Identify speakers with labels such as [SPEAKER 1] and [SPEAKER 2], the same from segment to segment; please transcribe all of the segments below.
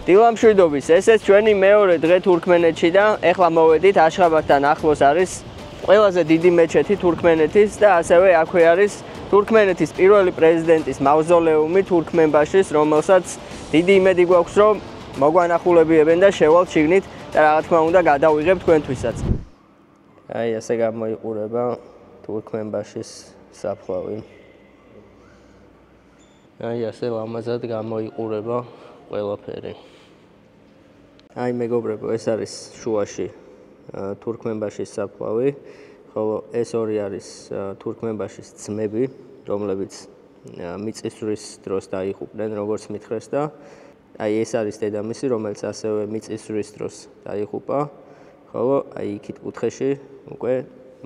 [SPEAKER 1] დილამშვიდობის, ესეც ჩვენი მეორე დღე თურქმენეთში და ეხლა მოვედით აშხაბადთან ახლოს არის ყველაზე დიდი მეჩეთი თურქმენეთის და ასევე აქვე არის თურქმენეთის პირველი პრეზიდენტის მავზოლეუმი თურქმენბაშის, რომელსაც დიდი იმედი გვაქვს, რომ მოგვანახულებიებენ და შევალთ შიგნით და რა თქმა უნდა გადავიღებთ თქვენთვისაც. აი ასე გამოიყურება თურქმენბაშის საფლავი. აი ასე ლამაზად გამოიყურება ყველაფერი. აი მეგობრებო, ეს არის შუაში თურქმენბაშის საფლავი, ხოლო ეს ორი არის თურქმენბაშის ძმები, რომლებიც მიწისძვრის დროს დაიღუპნენ, როგორც მითხრეს და აი ეს არის დედამისი, რომელიც ასევე მიწისძვრის დროს დაიღუპა, ხოლო აი იქით კუთხეში უკვე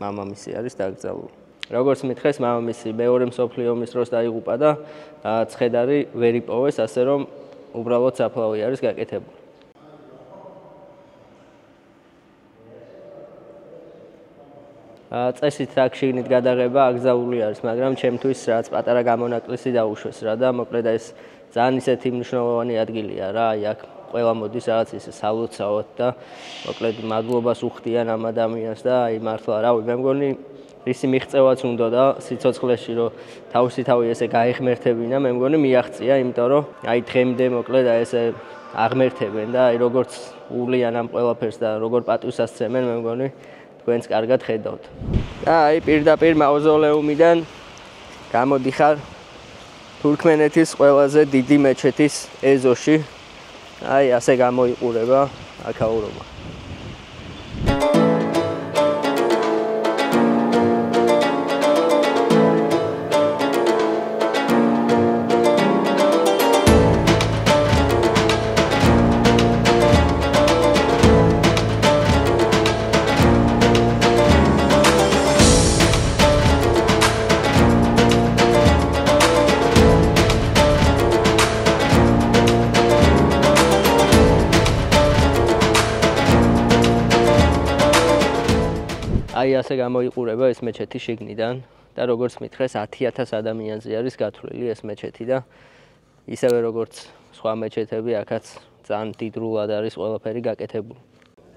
[SPEAKER 1] მამამისი არის დაკრძალული. როგორც მითხრეს, მამამისი მეორე მსოფლიო ომის დროს დაიღუპა და ცხედარი ვერ იპოვეს, ასე რომ უბრალოდ საფლავი არის გაკეთებული. წესით აქ შიგნით გადაღება აკრძალული არის, მაგრამ ჩემთვის რაც პატარა გამონაკლისი დაუშვეს რა და მოკლედ ეს ძალიან ისეთი მნიშვნელოვანი ადგილია რა, აი აქ ყველა მოდის რაღაც ისე სალოცავად და მოკლედ მადლობას უხდიან ამ ადამიანს და აი მართლა რავი, მე მგონი რისი მიღწევაც უნდა და სიცოცხლეში რომ თავისი თავი ესე გაეხმერთებინა, მე მგონი მიაღწია, იმიტომ რომ აი დღემდე მოკლედ აი ესე აღმერთებენ და აი როგორც ულიან ამ ყველაფერს და როგორ პატივსაცემენ, მე მგონი თქვენს კარგად ხედავთ. და აი პირდაპირ მავზოლეუმიდან გამოდიხარ თურქმენეთის ყველაზე დიდი მეჩეთის ეზოში. აი ასე გამოიყურება აქაურობა. აი ასე გამოიყურება ეს მეჩეთი შიგნიდან და როგორც მითხრეს 10,000 ადამიანზე არის გათვლილი ეს მეჩეთი და ისევე როგორც სხვა მეჩეთები აქაც ძალიან დიდრულად არის ყველაფერი გაკეთებული.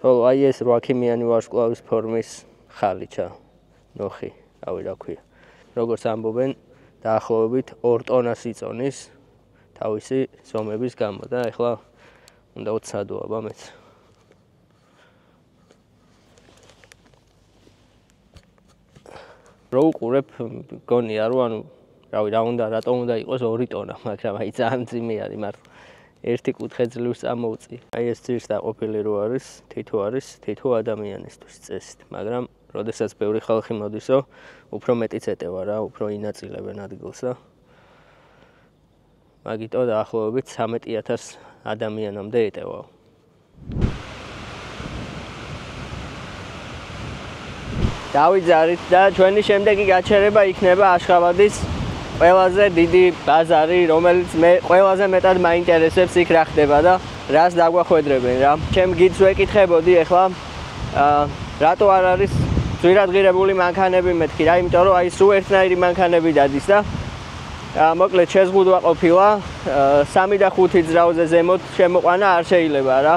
[SPEAKER 1] ხოლო აი ეს 8 ქიმიანი ვარსკვლავის ფორმის ხალიჩა, ნოხი, რავი რა ქვია. როგორც ამბობენ, დაახლოებით 2 ტონას იწონის თავისი ზომების გამო და ეხლა უნდა ვცადო აბა მეც. რო უყურებ, გონია რომ ანუ რავი რა უნდა რატომ უნდა იყოს 2 ტონა, მაგრამ აი ძალიან ძიმე არის მართლა. ერთი კუთხე ძლივს წამოუწი. აი ეს ძირს დაყოფილი რო არის, თითო ადამიანისთვის წესით, მაგრამ როდესაც ბევრი ხალხი მოდისო, უფრო მეტიც ეტევა რა, უფრო ინაწილებენ ადგილს და მაგიტო დაახლოებით 13,000 ადამიანამდე ეტევა. დავიძარით და ჩვენი შემდეგი გაჩერება იქნება აშხაბადის ყველაზე დიდი ბაზარი, რომელიც მე ყველაზე მეტად მაინტერესებს იქ რა ხდება და რას დაგვახვედრებენ რა. ჩემ გიდს ვეკითხებოდი ახლა რატო არ არის ძვირადღირებული მანქანები მეთქი რა, იმიტომ რომ აი სულ ერთნაირი მანქანები დადის და მოკლედ შეზღუდვა ყოფილა 3 და 5 ძრავზე ზემოთ შემოყვანა არ შეიძლება რა.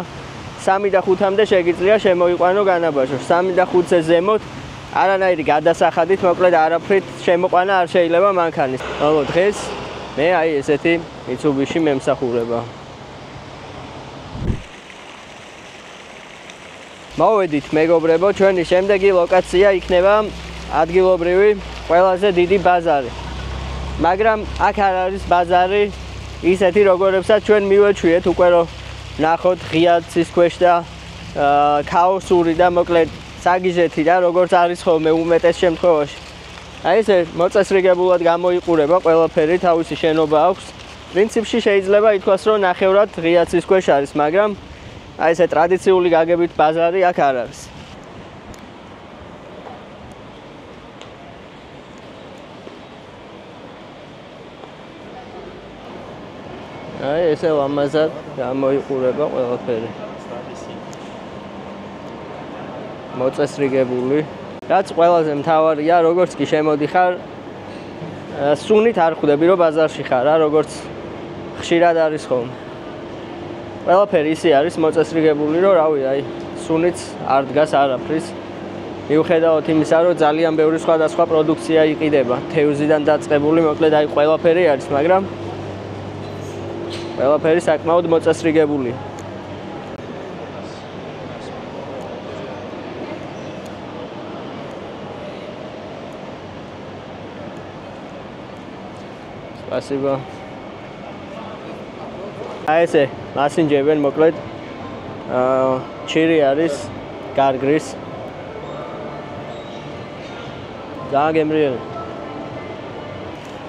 [SPEAKER 1] 3 და 5-მდე შეგიძლია შემოიყვანო განაბაჟო. 3 და 5-ზე ზემოთ არანაირი გადასახადით მოკლედ არაფრით შემოყვანა არ შეიძლება მანქანის. ხოლო დღეს მე აი ესეთი Mitsubishi მემსახურება. მოვედით მეგობრებო, ჩვენი შემდეგი ლოკაცია იქნება ადგილობრივი ყველაზე დიდი ბაზარი. მაგრამ აქ არ არის ბაზარი ისეთი როგორებსაც ჩვენ მივეჩვიეთ უკვე რომ ნახოთ ღია ცის ქვეშ და ქაოსური და მოკლედ საგიჟეთი და როგორც არის ხოლმე უმეტეს შემთხვევაში. აი ესე მოწესრიგებულად გამოიყურება ყველაფერი, თავისი შენობა აქვს. პრინციპში შეიძლება ითქვას, რომ ნახევრად ღია ცის ქვეშ არის, მაგრამ აი ესე ტრადიციული გაგებით ბაზარი აქ არ არის. აი ესე ლამაზად გამოიყურება ყველაფერი. მოწესრიგებული. რაც ყველაზე მთავარია, როგორც კი შემოდიხარ, სუნით არ ხვდები, რომ ბაზარში ხარ, რა, როგორც ხშირად არის ხოლმე. ყველაფერი ისე არის მოწესრიგებული, რომ რავი, აი, სუნიც არ დგას არაფრის. მიუხედავად იმისა, რომ ძალიან ბევრი სხვადასხვა პროდუქცია იყიდება, თევზიდან დაწყებული, მოკლედ აი ყველაფერი არის, მაგრამ ყველაფერი საკმაოდ მოწესრიგებულია. Спасибо. აი ესე, მასინჯებენ, მოკლედ ჩირი არის, გარგრის. ძალიან გემრიელი.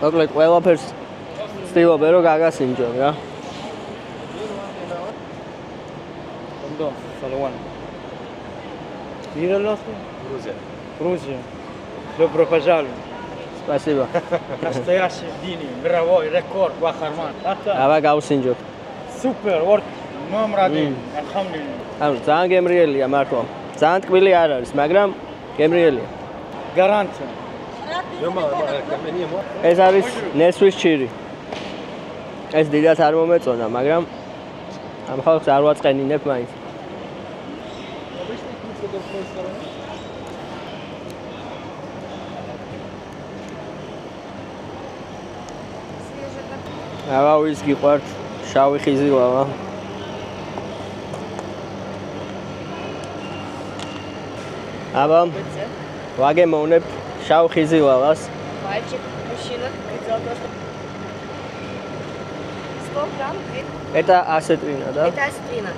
[SPEAKER 1] მოკლედ ყველაფერს ვცდილობენ, რომ გაგასინჯონ რა.
[SPEAKER 2] Кондом, салон. Иралосы? Грузия. Грузия. Добро пожаловать.
[SPEAKER 1] Спасибо.
[SPEAKER 2] Настоящий день, мировой рекорд Бахарман.
[SPEAKER 1] აბა გავსინჯოთ.
[SPEAKER 2] Супер, вот номер 1. Алхамдулилlah.
[SPEAKER 1] ანუ ძალიან გემრიელია მართლა. ძალიან ტკბილი არ არის, მაგრამ გემრიელია.
[SPEAKER 2] Гарантия.
[SPEAKER 1] ეს არის ნესვის ჩირი. ეს დიდად არ მომეწონა, მაგრამ ამ ხალხს არ ვაწყენინებ მაინც. აბა ვის გიყვართ შავი ხიზილავა. აბა ვაგემოვნებ შავ ხიზილავას.
[SPEAKER 3] Мальчик, мужчина, хотел то, что 100 грамм.
[SPEAKER 1] Это асетрина, да?
[SPEAKER 3] Это асетрина.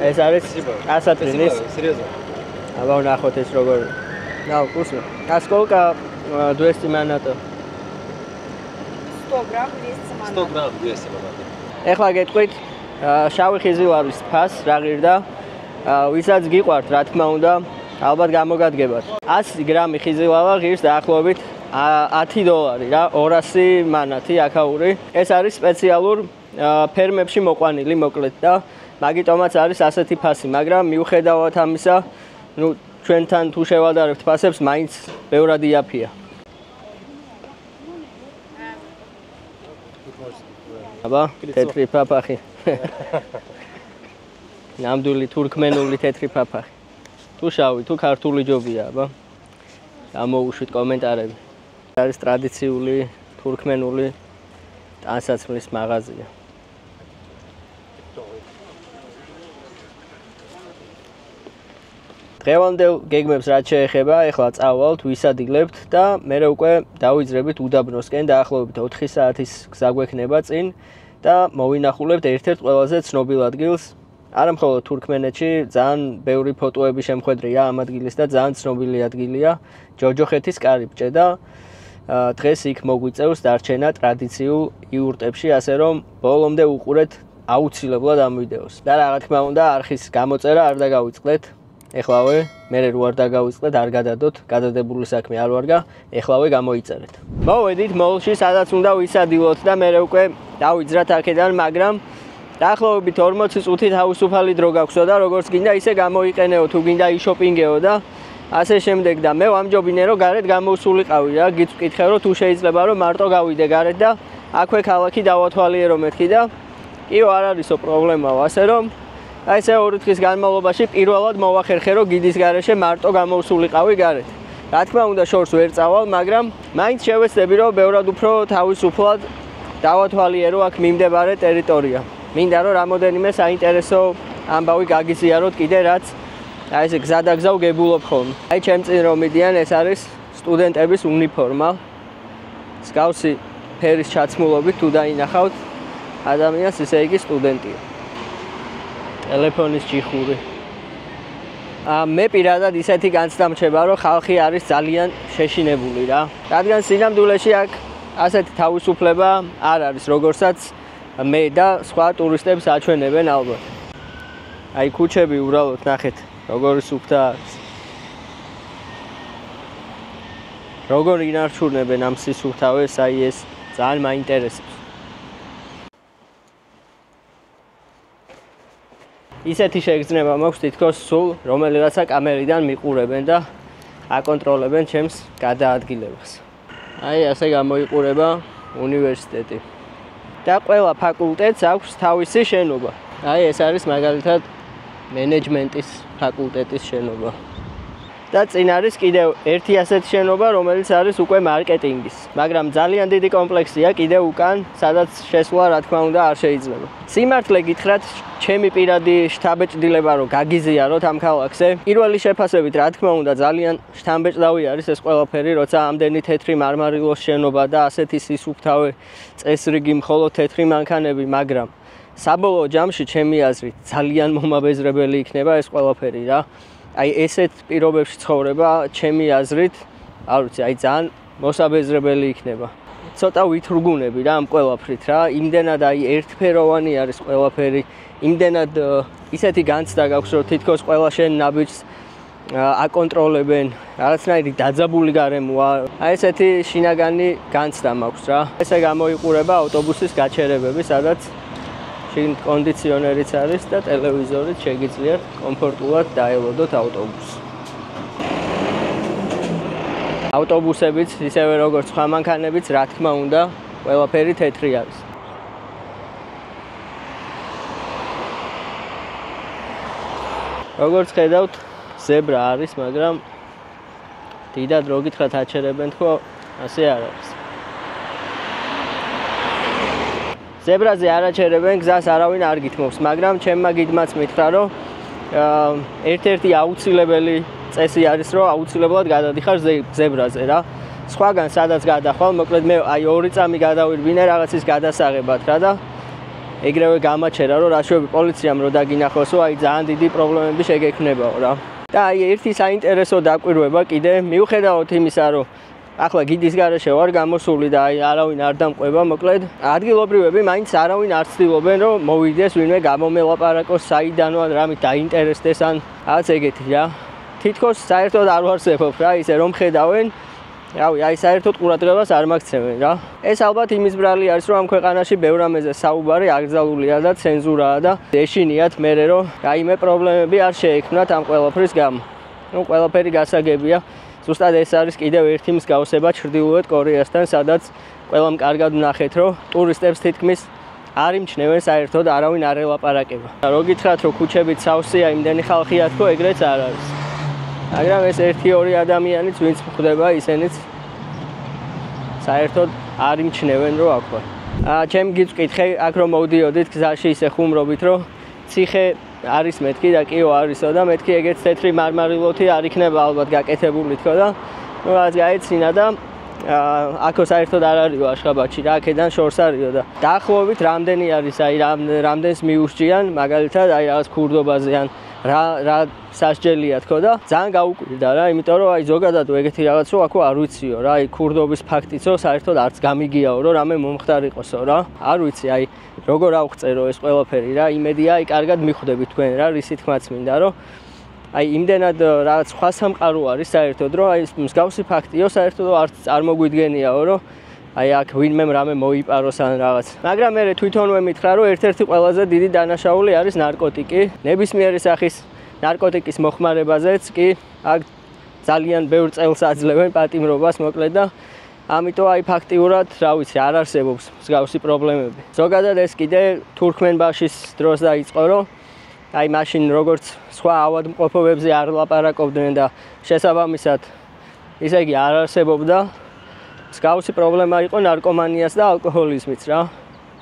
[SPEAKER 1] ეს არის ასეტრინის.
[SPEAKER 2] Серьезно.
[SPEAKER 1] აბა ვნახოთ ეს როგორ. Да, вкусно. А сколько 200 манато?
[SPEAKER 3] 100 грамм 200 манат.
[SPEAKER 2] 100 грамм 200 манат.
[SPEAKER 1] ეხლა გეტყვით შავი ხიზილავის ფას რა ღირდა. ვისაც გიყვართ, რა თქმა უნდა, ალბათ გამოგადგებათ. 100 გრამი ხიზილავა ღირს დაახლოებით $10 რა, 200 მანათი აქაური. ეს არის სპეციალურ ფერმებში მოყვანილი, მოკლედ და მაგიტომაც არის ასეთი ფასი, მაგრამ მიუხედავად ამისა, ნუ ჩვენთან თუ შევადარებთ ფასებს, მაინც ბევრად იაფია. აბა, თეთრი ფაფახი. ნამდვილი თურქმენული თეთრი ფაფახი. თუ შავი, თუ ქართული ჯობია, აბა. ამოუშვით კომენტარები. არის ტრადიციული თურქმენული ტანსაცმლის მაღაზია. დღევანდელ გეგმებს რაც შეეხება, ეხლა წავალთ, ვისადილებთ და მერე უკვე დავიძრებით უდაბნოსკენ, დაახლოებით 4 საათის გზა გვექნება წინ და მოვინახულებთ ერთ-ერთ ყველაზე ცნობილ ადგილს. არა მხოლოდ თურქმენეთში, ძალიან ბევრი ფოტოები შემხვედრია ამ ადგილის და ძალიან ცნობილი ადგილია, ჯოჯოხეთის კარიბჭე და დღეს იქ მოგვიწევს დარჩენა ტრადიციულ იურტებში, ასე რომ ბოლომდე უყურეთ აუცილებლად ამ ვიდეოს. და რა თქმა უნდა, არხის გამოწერა არ დაგავიწყდეთ. ეხლავე, მერე რო არ დაგავიწყდეთ, არ გადადოთ, გადადებული საქმე არ ვარგა, ეხლავე გამოიწერეთ. მოვედით მოლში, სადაც უნდა ვისადილოთ და მერე უკვე დავიძრათ აქედან, მაგრამ დაახლოებით 40 წუთი თავისუფალი დრო გაქვსო და როგორც გინდა ისე გამოიყენეო, თუ გინდა იშოპინგეო და ასე შემდეგ და მე ვამჯობინე რომ გარეთ გამოსულიყავი რა, გიწვკითხე რომ თუ შეიძლება რომ მარტო გავიდე გარეთ და აქვე ქალაქი დავათვალიერო მეთქი და კიო არ არისო პრობლემაო, ასე რომ აი ესე 2 დღის განმავლობაში პირველად მოვახერხე რომ გიდის გარეშე მარტო გამოსულიყავი გარეთ. რა თქმა უნდა შორს ვერ წავალ, მაგრამ მაინც შევეცდები რომ ბევრად უფრო თავისუფლად დავათვალიერო აქ მიმდებარე ტერიტორია. მინდა რომ რამოდენიმე საინტერესო ამბავი გაგიზიაროთ კიდე რაც აი ესე გზადაგზავ გებულობ ხოლმე. აი ჩემ წინ რომ მიდიან ეს არის სტუდენტების უნიფორმა. მსგავსი ფერის ჩაცმულობით თუ დაინახავთ ადამიანს, ესე იგი სტუდენტია. ტელეფონის ჯიხური. მე პირადად ისეთი განცდა მრჩება რომ ხალხი არის ძალიან შეშინებული რა. რადგან სინამდვილეში აქ ასეთი თავისუფლება არ არის, როგორცაც მე და სხვა ტურისტებს აჩვენებენ ალბათ. აი ქუჩები უბრალოდ ნახეთ, როგორი სუფთა არის. როგორ ინარჩუნებენ ამ სისუფთავეს, აი ეს ძალიან მაინტერესებს. ისეთი შეგრძნება მაქვს თითქოს სულ რომელიღაცა კამერიდან მიყურებენ და აკონტროლებენ ჩემს გადაადგილებას. აი ასე გამოიყურება უნივერსიტეტი. და ყველა ფაკულტეტს აქვს თავისი შენობა. აი ეს არის მაგალითად მენეჯმენტის ფაკულტეტის შენობა. და წინ არის კიდევ ერთი ასეთი შენობა, რომელიც არის უკვე მარკეტინგის. მაგრამ ძალიან დიდი კომპლექსია კიდევ უკან, სადაც შესვლა რა თქმა უნდა არ შეიძლება. სიმართლე გითხრათ, ჩემი პირადი შთაბეჭდილება რომ გაგიზიაროთ ამ ქალაქზე. პირველი შეფასებით რა თქმა უნდა ძალიან შთამბეჭდავი არის ეს ყველაფერი, როცა ამდენი თეთრი მარმარილოს შენობა და ასეთი სისუფთავე წესრიგი მხოლოდ თეთრი მანქანები, მაგრამ საბოლოო ჯამში ჩემი აზრით ძალიან მომაბეზრებელი იქნება ეს ყველაფერი რა. აი ესეთ პირობებში ცხოვრება ჩემი აზრით, არ ვიცი, აი ძალიან მოსაბეზრებელი იქნება. ცოტა ვითრგუნები რა ამ ყველაფრით რა, იმდენად აი ერთფეროვანი არის ყველაფერი, იმდენად ისეთი განცდა გაქვს, რომ თითქოს ყველა შენ ნაბიჯს აკონტროლებენ, რაღაცნაირი დაძაბული გარემოა. აი ესეთი შინაგანი განცდა მაქვს რა. ესე გამოიყურება ავტობუსის გაჩერებები, სადაც შიგნით კონდიციონერიც არის და ტელევიზორით შეგიძლიათ კომფორტულად დაელოდოთ ავტობუსს. ავტობუსებიც ისევე როგორც სხვა მანქანებიც, რა თქმა უნდა, ყველაფერი თეთრი არის. როგორც ხედავთ, ზებრა არის, მაგრამ დიდად რო გითხრათ აჩერებენ თქო, ასე არ არის. ზებრაზე არ აჩერებენ, გზას არავინ არ გითმობს, მაგრამ ჩემმა გიდმაც მითხრა, რომ ერთ-ერთი აუცილებელი წესი არის, რომ აუცილებლად გადადიხარ ზებრაზე რა. სხვაგან სადაც გადახვალ, მოკლედ მე აი 2 წამი გადავირბინე რაღაცის გადასაღებად რა და ეგრევე გამაჩერა, რომ რაშვები პოლიციამ რო დაგინახოსო, აი ძალიან დიდი პრობლემები შეგექმნებაო რა. და აი ერთი საინტერესო დაკვირვება კიდე, მიუხედავად იმისა, რომ ახლა გიდის გარეშე ვარ გამოსული და აი არავინ არ დამყვება, მოკლედ ადგილობრივები მაინც არავინ არ ცდილობენ, რომ მოვიდეს ვინმე გამომელაპარაკოს საიდანო ან რამით დაინტერესდეს ან რაღაც ეგეთი რა. თითქოს საერთოდ არ ვარსებობ რა, ისე რომ ხედავენ, რავი, აი საერთოდ ყურადღებას არ მაგცემენ რა. ეს ალბათ იმის ბრალი არის, რომ ამ ქვეყანაში ბევრ რამეზე საუბარი აკრძალულია და ცენზურაა და ეშინიათ მერე რომ რაიმე პრობლემები არ შეექმნათ ამ ყველაფრის გამო. ნუ ყველაფერი გასაგებია. ზუსტად ეს არის კიდევ ერთი მსგავსება ჩრდილოეთ კორეასთან, სადაც ყველამ კარგად ვნახეთ, რომ ტურისტებს თითქმის არ იმჩნევენ საერთოდ, არავინ არ ელაპარაკება. რო გითხრათ, რომ ქუჩებით სავსეა, იმდენი ხალხია თქო, ეგრეც არ არის. მაგრამ ეს 1-2 ადამიანიც ვინც ხდება, ისინიც საერთოდ არ იმჩნევენ, რომ აქ ვარ. ჩემ გიწკითხე, აქ რომ მოვდიოდით გზაში ისე ხუმრობით, რომ ციხე არის მეთქი და კიო არისო და მეთქი ეგეც თეთრი მარმარილოთი არ იქნება ალბათ გაკეთებული თქო და ნუ რაც გაეცინა და აქო საერთოდ არ არისო აშხაბადში რა, აქედან შორს არისო და დაახლოებით რამდენი არის აი რამდენს მიუსჯიან მაგალითად აი რაღაც ქურდობაზე ან რა სასჯელია თქო და ძალიან გაუკვირდა რა, იმიტომ რომ აი ზოგადად ეგეთი რაღაც რო აქო არ ვიციო რა, აი ქურდობის ფაქტიცო საერთოდ არც გამიგიაო რომ რამე მომხდარიყოსო რა. არ ვიცი აი როგორ ავღწერო ეს ყველაფერი რა, იმედია აი კარგად მიხვდებით თქვენ რა, რისი თქმაც მინდა რომ აი იმდენად რაღაც სხვა სამყარო არის საერთოდ რომ აი მსგავსი ფაქტიო საერთოდ არც არ მოგვიდგენიაო რომ აი აქ ვინმე რამე მოიპაროს ან რაღაც. მაგრამ მე თვითონვე მითხრა რომ ერთ-ერთი ყველაზე დიდი დანაშაული არის ნარკოტიკი. ნებისმიერი სახის ნარკოტიკის მოხმარებაზეც კი აქ ძალიან ბევრ წელს აძლევენ პატიმრობას მოკლედ და ამიტომ აი ფაქტიურად, რა ვიცი, არ არსებობს მსგავსი პრობლემები. ზოგადად ეს კიდე თურქმენბაშის დროს დაიწყო, რომ აი მაშინ როგორც სხვა ავადმყოფობებზე არ ლაპარაკობდნენ და შესაბამისად ისე იგი არ არსებობდა მსგავსი პრობლემა იყო ნარკომანიას და ალკოჰოლიზმიც რა.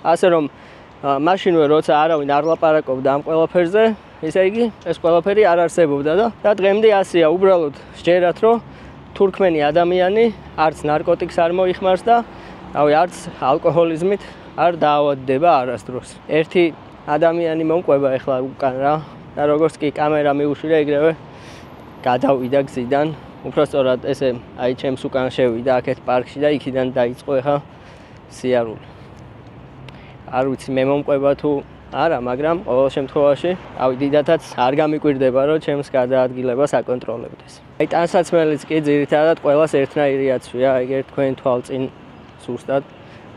[SPEAKER 1] ასე რომ მაშინვე როცა არავინ არ ლაპარაკობდა ამ ყველაფერზე, ისე იგი ეს ყველაფერი არ არსებობდა და დღემდე ასეა, უბრალოდ სჯერათ რომ თურქმენი ადამიანი არც ნარკოტიკს არ მოიხმარს და რავი არც ალკოჰოლიზმით არ დაავადდება არასდროს. ერთი ადამიანი მომყვება ეხლა უკან რა და როგორც კი კამერა მიუშვირა ეგრევე გადავიდა გზიდან. უბრალოდ ესე აი ჩემს უკან შევიდა აქეთ პარკში და იქიდან დაიწყო ეხლა სიარული. არ ვიცი მე მომყვება თუ არა, მაგრამ ყოველ შემთხვევაში ავი დიდათაც არ გამიკვირდება რომ ჩემს გადაადგილებას აკონტროლებდეს. აი ტანსაცმელიც კი ძირითადად ყველას ერთნაირი აცვია, ეგ თქვენ თვალწინ ზუსტად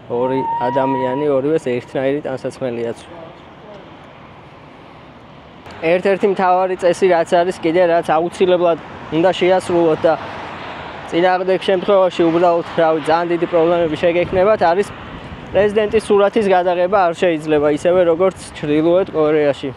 [SPEAKER 1] 2 ადამიანი, ორივეს ერთნაირი ტანსაცმელი აცვია. ერთ-ერთი მთავარი წესი რაც არის კიდე რაც აუცილებლად უნდა შეასრულოთ და წინააღმდეგ შემთხვევაში უბრალოდ რავი ძალიან დიდი პრობლემები შეგექმნებათ არის პრეზიდენტის სურათის გადაღება არ შეიძლება ისევე როგორც ჩრდილოეთ კორეაში.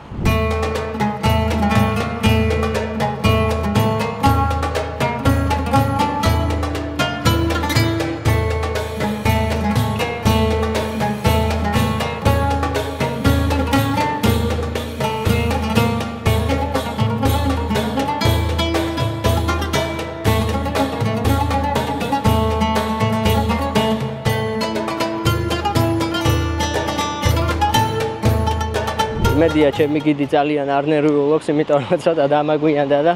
[SPEAKER 1] მედია ჩემი გიდი ძალიან არ ნერვიულობს, იმიტომ რომ ცოტა დამაგვიანდა და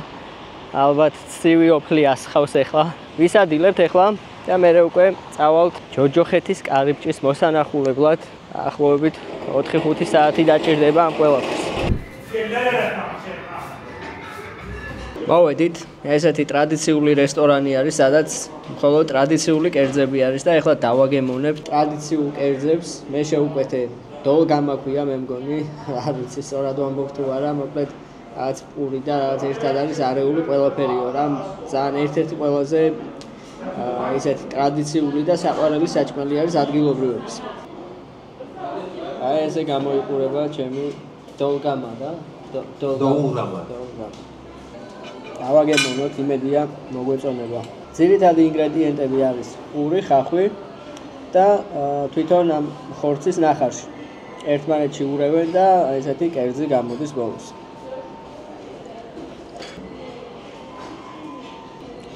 [SPEAKER 1] ალბათ ცივი ოფლი ასხავს ახლა. ვისადილებთ ახლა და მე უკვე წავალთ ჯოჯოხეთის კარიბჭის მოსანახულებლად. ახლობით 4-5 საათი დაჭირდება ამ ყველაფერს. მოვედით, ესეთი ტრადიციული რესტორანი არის, სადაც მხოლოდ ტრადიციული კერძები არის და ახლა დავაგემოვნებ ტრადიციულ კერძებს. მე შევუკვეთე დოლგამაქვია მე მგონი, არ ვიცი სწორად ვამბობ თუ არა, მოკლედ რაღაც პური და რაღაც ერთად არის არეული ყველაფერიო რა, ძალიან ერთ-ერთი ყველაზე ისეთი ტრადიციული და საყვარელი საჭმელი არის ადგილობრივების. აი ესე გამოიყურება ჩემი დოლგამა და
[SPEAKER 4] დოლგამა.
[SPEAKER 1] დავაგემოვნოთ, იმედია მოგვეწონება. ძირითადი ინგრედიენტები არის პური, ხახვი და თვითონ ამ ხორცის ნახარში. ერთმანეთში ურევენ და ესეთი კერძი გამოდის ბოლოს.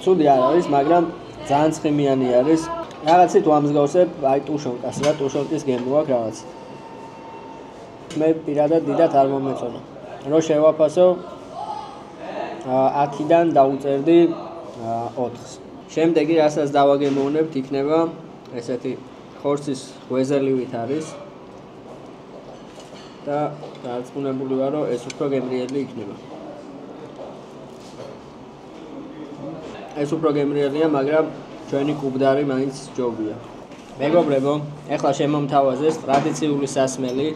[SPEAKER 1] ცუდი არ არის, მაგრამ ძალიან ცხიმიანი არის. რაღაცით ვამსგავსებ აი ტუშონკას რა, ტუშონკის გემო აქვს რაღაცით. მე პირადად დიდად არ მომეწონა. რო შევაფასო 10-დან დავუწერდი 4-ს. შემდეგი რასაც დავაგემოვნებთ იქნება ესეთი ხორცის ღვეზელივით არის. და დარწმუნებული ვარ, რომ ეს უფრო გემრიელი იქნება. ეს უფრო გემრიელია, მაგრამ ჩვენი კუბდარი მაინც ჯობია. მეგობრებო, ახლა შემომთავაზეს ტრადიციული სასმელი,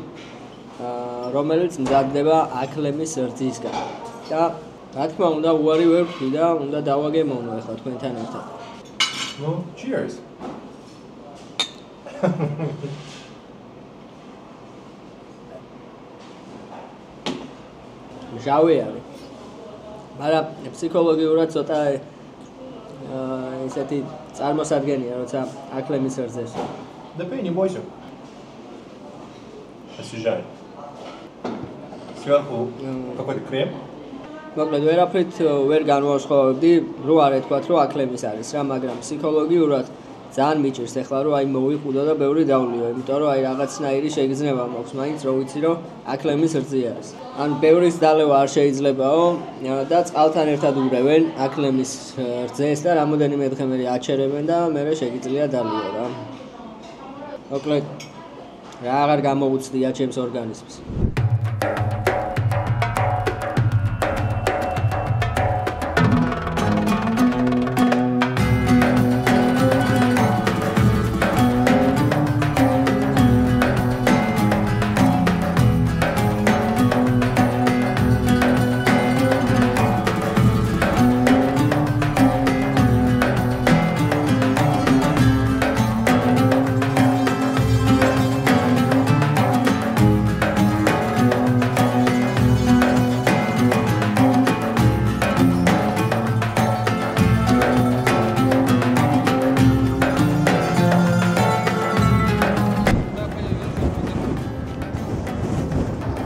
[SPEAKER 1] რომელიც მზადდება აქლემის რძისგან. და რა თქმა უნდა, უარი ვერ ვქნი და უნდა დავაგემოვნო ახლა თქვენთან ერთად.
[SPEAKER 4] No, cheers.
[SPEAKER 1] ჟავი არის. მაგრამ ფსიქოლოგიურად ცოტა ესეთი წარმოსადგენია, როცა აქლემის რძეს.
[SPEAKER 4] Дапей, не бойся. Освежай. Сверху какой-то крем.
[SPEAKER 1] მოკლედ ვერაფრით ვერ განვასხვავებდი, რო არ ეთქვათ, რომ აქლემის არის რა, მაგრამ ფსიქოლოგიურად ძალიან მიჭირს ახლა რომ აი მოვიყუდო და ბევრი დავლიო, იმიტომ რომ აი რაღაცნაირი შეგრძნება მაქვს, მაინც რო ვიცი რომ აქლემის რძია არის. ან ბევრის დალევა არ შეიძლებაო და წყალთან ერთად ურევენ აქლემის რძეს და რამოდენიმე დღე აჩერებენ და მერე შეგიძლია დალიო რა. მოკლედ რა აღარ გამოუცდია ჩემს ორგანიზმს.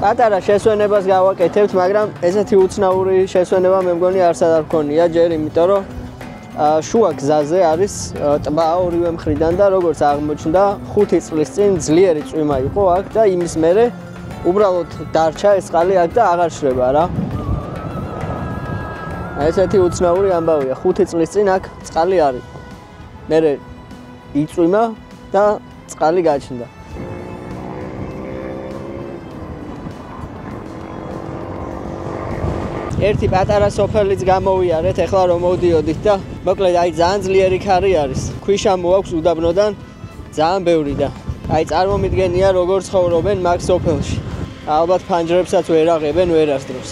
[SPEAKER 1] პატარა შესვენებას გავაკეთებთ, მაგრამ ესეთი უცნაური შესვენება მე მგონი არსად არ მქონია ჯერ, იმიტომ რომ შუა გზაზე არის ტბა ორივე მხრიდან და როგორც აღმოჩნდა 5 წლის წინ ძლიერი წვიმა იყო აქ და იმის მერე უბრალოდ დარჩა ეს წყალი აქ და აღარ შრება რა. ესეთი უცნაური ამბავია, 5 წლის წინ აქ წყალი არ იყო. მერე იწვიმა და წყალი გაჩნდა. ერთი პატარა სოფელიც გამოვიარეთ, ახლა რომ მოვდიოდით და მოკლედ აი ძალიან ძლიერი ქარი არის. ქვიშა მოაქვს უდაბნოდან ძალიან ბევრი და აი წარმომიდგენია როგორ ცხოვრობენ მაგ სოფელში. ალბათ ფანჯრებსაც ვერ აღებენ ვერასდროს.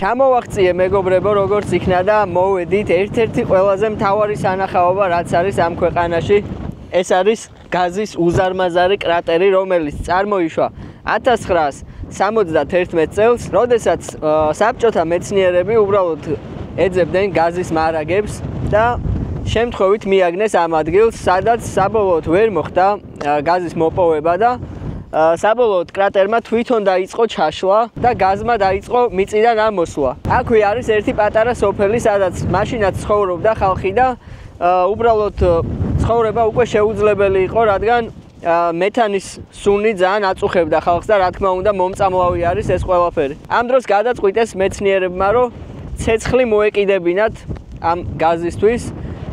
[SPEAKER 1] ჩამოვაღწიე მეგობრებო, როგორც იქნა და მოვედით ერთ-ერთი ყველაზე მთავარი სანახაობა, რაც არის ამ ქვეყანაში. ეს არის გაზის უზარმაზარი კრატერი, რომელიც წარმოიშვა 1971 წელს, როდესაც საბჭოთა მეცნიერები უბრალოდ ეძებდნენ გაზის მარაგებს და შემთხვევით მიაგნეს ამ ადგილს, სადაც საბოლოოდ ვერ მოხდა გაზის მოპოვება და საბოლოოდ კრატერმა თვითონ დაიწყო ჩაშლა და გაზმა დაიწყო მიწიდან ამოსვლა. აქვე არის ერთი პატარა სოფელი, სადაც მაშინაც ცხოვრობდა ხალხი და უბრალოდ ცხოვრება უკვე შეუძლებელი იყო, რადგან მეთანის სუნი ძალიან აწუხებდა ხალხს და რა თქმა უნდა მომწამლავი არის ეს ყველაფერი. ამ დროს გადაწყვიტეს მეცნიერებმა, რომ ცეცხლი მოეკიდებინათ ამ გაზისთვის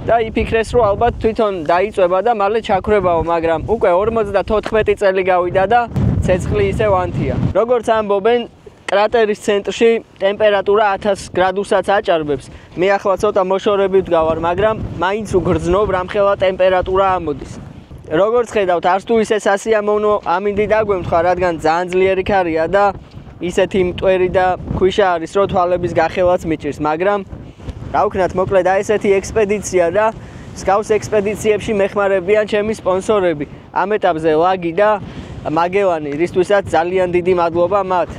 [SPEAKER 1] და იფიქრეს, რომ ალბათ თვითონ დაიწვება და მალე ჩაქრებაო, მაგრამ უკვე 54 წელი გავიდა და ცეცხლი ისევ ანთია. როგორც ამბობენ, კრატერის ცენტრში ტემპერატურა 1000 გრადუსაც აჭარბებს. მე ახლა ცოტა მოშორებით ვდგავარ, მაგრამ მაინც უგრძნობ, რამხელა ტემპერატურა ამოდის. როგორც ხედავთ, არც თუ ისე სასიამოვნო ამინდი დაგვემთხვა, რადგან ძალიან ძლიერი ქარია და ისეთი მტვერი და ქვიშა არის, რომ თვალების გახელაც მიჭირს, მაგრამ რა ვქნათ, მოკლედ აი ესეთი ექსპედიცია და მსგავს ექსპედიციებში მეხმარებიან ჩემი სპონსორები. ამ ეტაპზე ლაგი და მაგელანი, რისთვისაც ძალიან დიდი მადლობა მათ.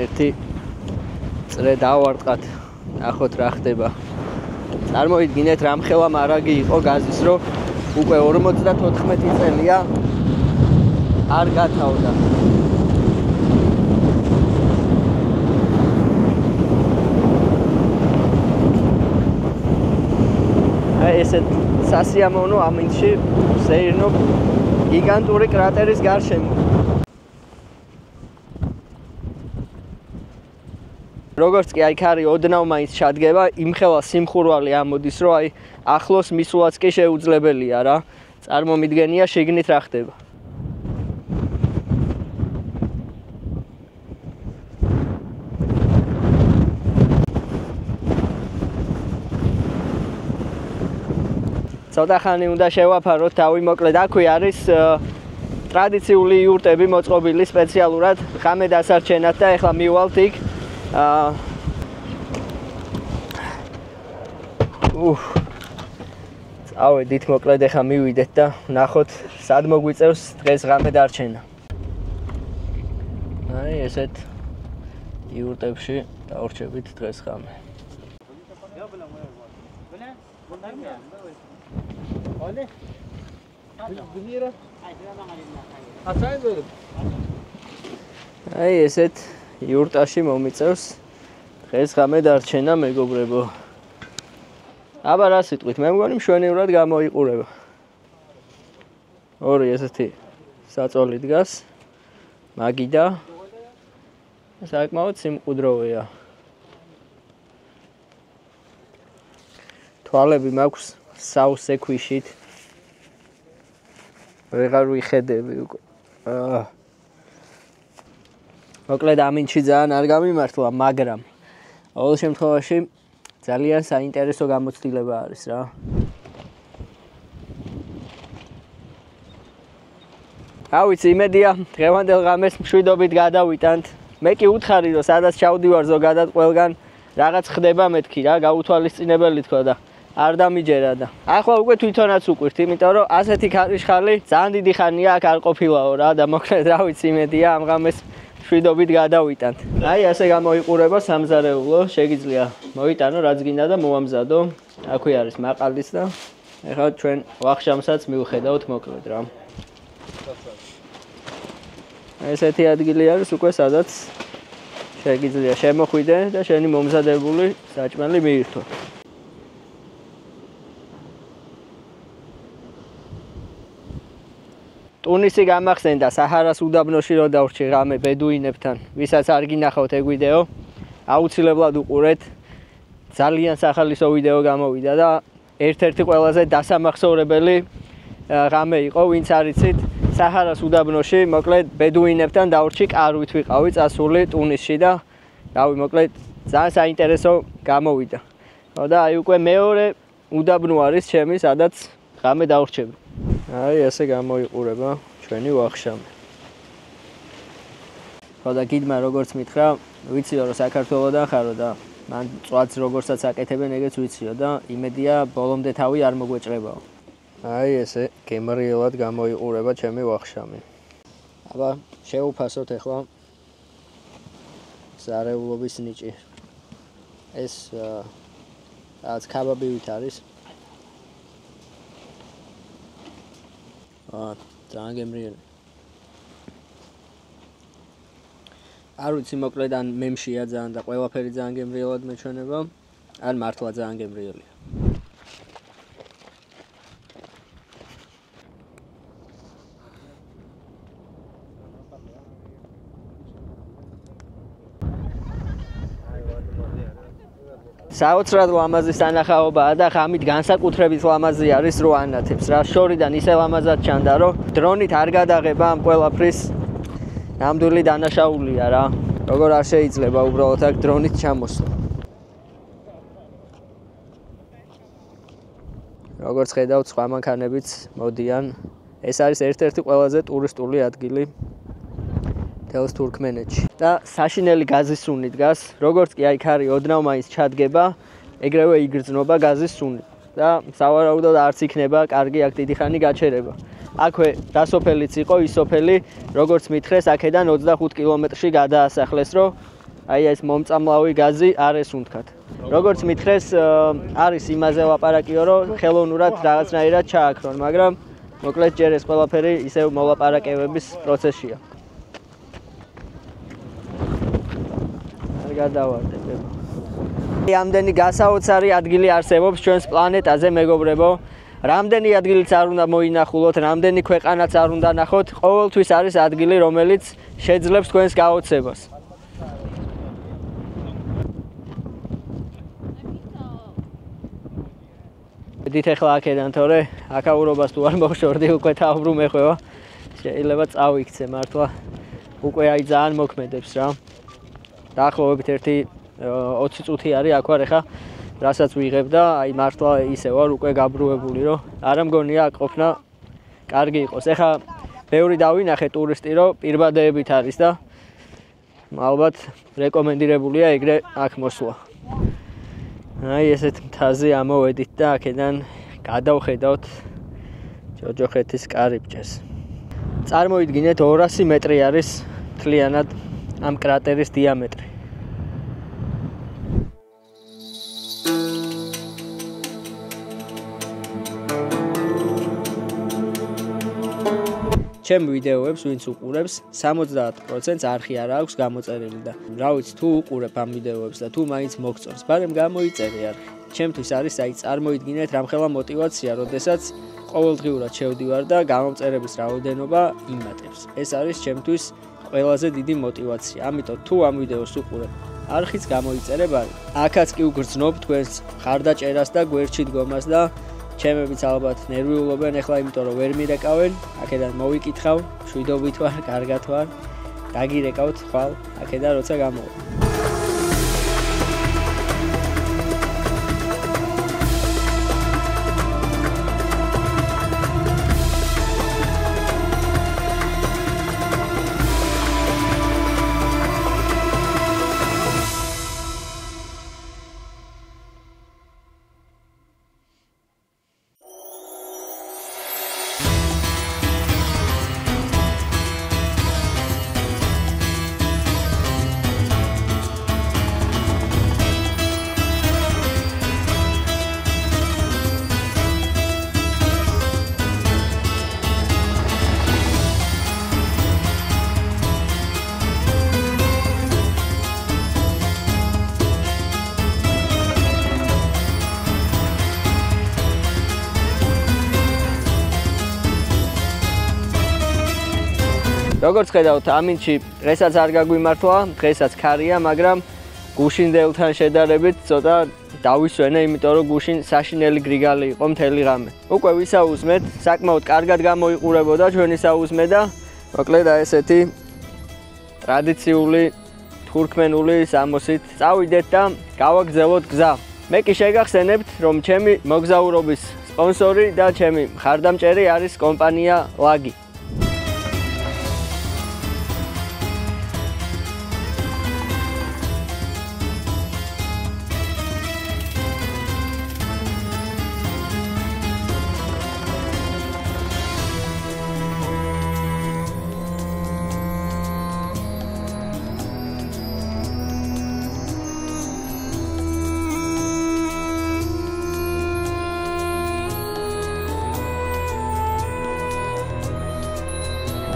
[SPEAKER 1] ერთი წრე დავარტყათ, ნახოთ რა ხდება. წარმოიდგინეთ, რამხელა მარაგი იყო გაზის, რომ უკვე 54 წელია არ გათავდა. ესეთ სასიამოვნო ამინდში ვსეირნობ გიგანტური კრატერის გარშემო. როგორც კი აი ქარი ოდნავ მაინც ჩადგება, იმხელა სიმხურვალი ამოდის, რომ აი ახლოს მისვლაც კი შეუძლებელია რა. წარმომიდგენია შიგნით რა ხდება. ცოტა ხანი უნდა შევაფაროთ თავი, მოკლედ აქვე არის ტრადიციული იურტები მოწყობილი სპეციალურად ღამე დასარჩენად და ეხლა მივალთ იქ. წავედით, მოკლედ ეხლა მივიდეთ და ნახოთ, სად მოგვიწევს დღეს ღამე დარჩენა. აი ესეთ იურტებში დავრჩებით დღეს ღამე. აი ესეთ იურტაში მომიწევს დღეს ღამე დარჩენა, მეგობრებო. აბა რა სიტყვით, მე მგონი მშვენივრად გამოიყურება. ორი ესეთი საწოლი დგას, მაგი და საკმაოდ სიმყუდროვეა. თვალები მაქვს საუსე ქვიშით. ვეღარ ვიხედები უკვე. მოკლედ ამინდში ძალიან არ გამიმართლა, მაგრამ ყოველ შემთხვევაში ძალიან საინტერესო გამოცდილება არის რა. რა ვიცი, იმედია დღევანდელ ღამეს მშვიდობით გადავიტანთ. მე კი უთხარი, რომ სადაც ჩავდივარ ზოგადად ყველგან რაღაც ხდება მეთქი რა, გაუთვალისწინებელი თქვა და არ დამიჯერა და ახლა უკვე თვითონაც უყვირთ, იმიტომ რომ ასეთი ქარიშხალი ძალიან დიდი ხანია აქ არ ყოფილაო რა და მოკლედ რა ვიცი, იმედია ამ ღამეს მშვიდობით გადავიტანთ. აი ასე გამოიყურება სამზარეულო, შეგიძლია მოიტანო რაც გინდა და მოამზადო. აქვე არის მაყალის და ეხლა ჩვენ ვახშამსაც მივხედავთ მოკლედ რა. ესეთი ადგილი არის უკვე, სადაც შეგიძლია შემოხვიდე და შენი მომზადებული საჭმელი მიირთო. ტუნისი გამახსენდა საჰარას უდაბნოში რო დავრჩი ღამე ბედუინებთან. ვისაც არ გინახავთ ეგ ვიდეო, აუცილებლად უყურეთ. ძალიან სახალისო ვიდეო გამოვიდა და ერთ-ერთი ყველაზე დასამახსოვრებელი ღამე იყო, ვინც არ იცით, საჰარას უდაბნოში, მოკლედ ბედუინებთან დავრჩი კარვით ვიყავი წასული ტუნისში და რავი, მოკლედ ძალიან საინტერესო გამოვიდა. და აი უკვე მეორე უდაბნო არის ჩემი, სადაც ღამე დავრჩები. აი ესე გამოიყურება ჩვენი ვახშამი. ხო და გიდმა როგორც მითხრა, ვიციო რომ საქართველოდან ხარო და მან წვაც როგორცაც აკეთებენ ეგეც ვიციო და იმედია ბოლომდე თავი არ მოგვეჭრებაო. აი ესე გემრიელად გამოიყურება ჩემი ვახშამი. აბა შევუფასოთ ახლა ზარეულობის ნიჭი. ეს რაც კაბაბივით არის. ძალიან გემრიელი. არ ვიცი მოკლედ ან მემშია ძალიან და ყველაფერი ძალიან გემრიელად მეჩვენება, ან მართლა ძალიან გემრიელია. საოცრად ლამაზი სანახაობაა და ხამით განსაკუთრებით ლამაზი არის რო ანათებს. რა შორიდან ისე ლამაზად ჩანდა, რომ დრონით არ გადაღება ამ ყველაფრის ნამდვილი დანაშაულია რა. როგორ არ შეიძლება უბრალოდ აქ დრონით ჩამოსვლა. როგორც ხედავთ, სხვა მანქანებიც მოდიან. ეს არის ერთ-ერთი ყველაზე ტურისტული ადგილი მთელს თურქმენეთში. და საშინელი გაზის სუნი დგას, როგორც კი აქ არის ოდნავ მაინც ჩადგება, ეგრევე იგრძნობა გაზის სუნი და სავარაუდოდ არც იქნება კარგი აქ დიდი ხანი გაჩერება. აქვე დასოფელიც იყო ის სოფელი, როგორც მითხრეს, აქედან 25 კილომეტრში გადაასახლეს, რომ აი ეს მომწამლავი გაზი არ ესუნთქათ. როგორც მითხრეს, არის იმაზე ლაპარაკიო, რომ ხელოვნურად რაღაცნაირად ჩააქრონ, მაგრამ მოკლედ ჯერ ეს ყველაფერი ისევ მოლაპარაკებების პროცესია. არ გადავარდებ. ამდენი გასაოცარი ადგილი არსებობს ჩვენს პლანეტაზე, მეგობრებო. რამდენი ადგილიც არ უნდა მოინახულოთ, რამდენი ქვეყანაც არ უნდა ნახოთ, ყოველთვის არის ადგილი, რომელიც შეძლებს თქვენს გაოცებას. დით ახლა აქედან, თორე აკაურობას თუ არ მოხშორდი, უკვე თავბრუ მეხვევა. შეიძლება წავიქცე მართლა. უკვე აი ძალიან მოქმედებს რა. დაახლოებით 20 წუთი არის აქ ვარ ახლა. რასაც ვიღებ და აი მართლა ისე ვარ უკვე გაბრუებული, რომ არა მგონია აქ ყოფნა კარგი იყოს. ეხლა ბევრი დავინახე ტურისტი, რომ პირბადეებით არის და ალბათ რეკომენდირებულია ეგრე აქ მოსვლა. აი ესეთ მთაზე ამოვედით და აქედან გადავხედავთ ჯოჯოხეთის კარიბჭეს. წარმოიდგინეთ 200 მეტრი არის მთლიანად ამ კრატერის დიამეტრი. ჩემ ვიდეოებს ვინც უყურებს 70%-ს არხი არ აქვს გამოწერილი და რა ვიცი თუ უყურებ ამ ვიდეოებს და თუ მაინც მოგწონს, მაგრამ გამოიწერე არხი. ჩემთვის არის აი წარმოიდგინეთ რამხელა мотиваცია, როდესაც ყოველდღიურად შევდივარ და გამომწერების რაოდენობა იმატებს. ეს არის ჩემთვის ყველაზე დიდი мотиваცია. ამიტომ თუ ამ ვიდეოს უყურებ, არხიც გამოიწერებ არის. აქაც კი უგრძნობ თქვენს ხარდაჭერას და გვერდში დგომას და ჩემებიც ალბათ ნერვიულობენ ახლა, იმიტომ რომ ვერ მირეკავენ. აქედან მოვიკითხავ, მშვიდობით ვარ, კარგად ვარ. დაგირეკავთ ხვალ, აქედან როცა გამოვა. როგორც ხედავთ, ამინჩი დღესაც არ გაგვიმართლა, დღესაც ქარია, მაგრამ გუშინდელთან შედარებით ცოტა დავისვენე, იმიტომ რომ გუშინ საშინელი გრიგალი იყო მთელი ღამე. უკვე ვისაუზმეთ, საკმაოდ კარგად გამოიყურებოდა ჩვენი საუზმე და მოკლედ აი ესეთი ტრადიციული თურქმენული სამოსით წავიდეთ და გავაგზავნოთ გზა. მე კი შეგახსენებთ, რომ ჩემი მოგზაურობის სპონსორი და ჩემი მხარდამჭერი არის კომპანია ლაგი.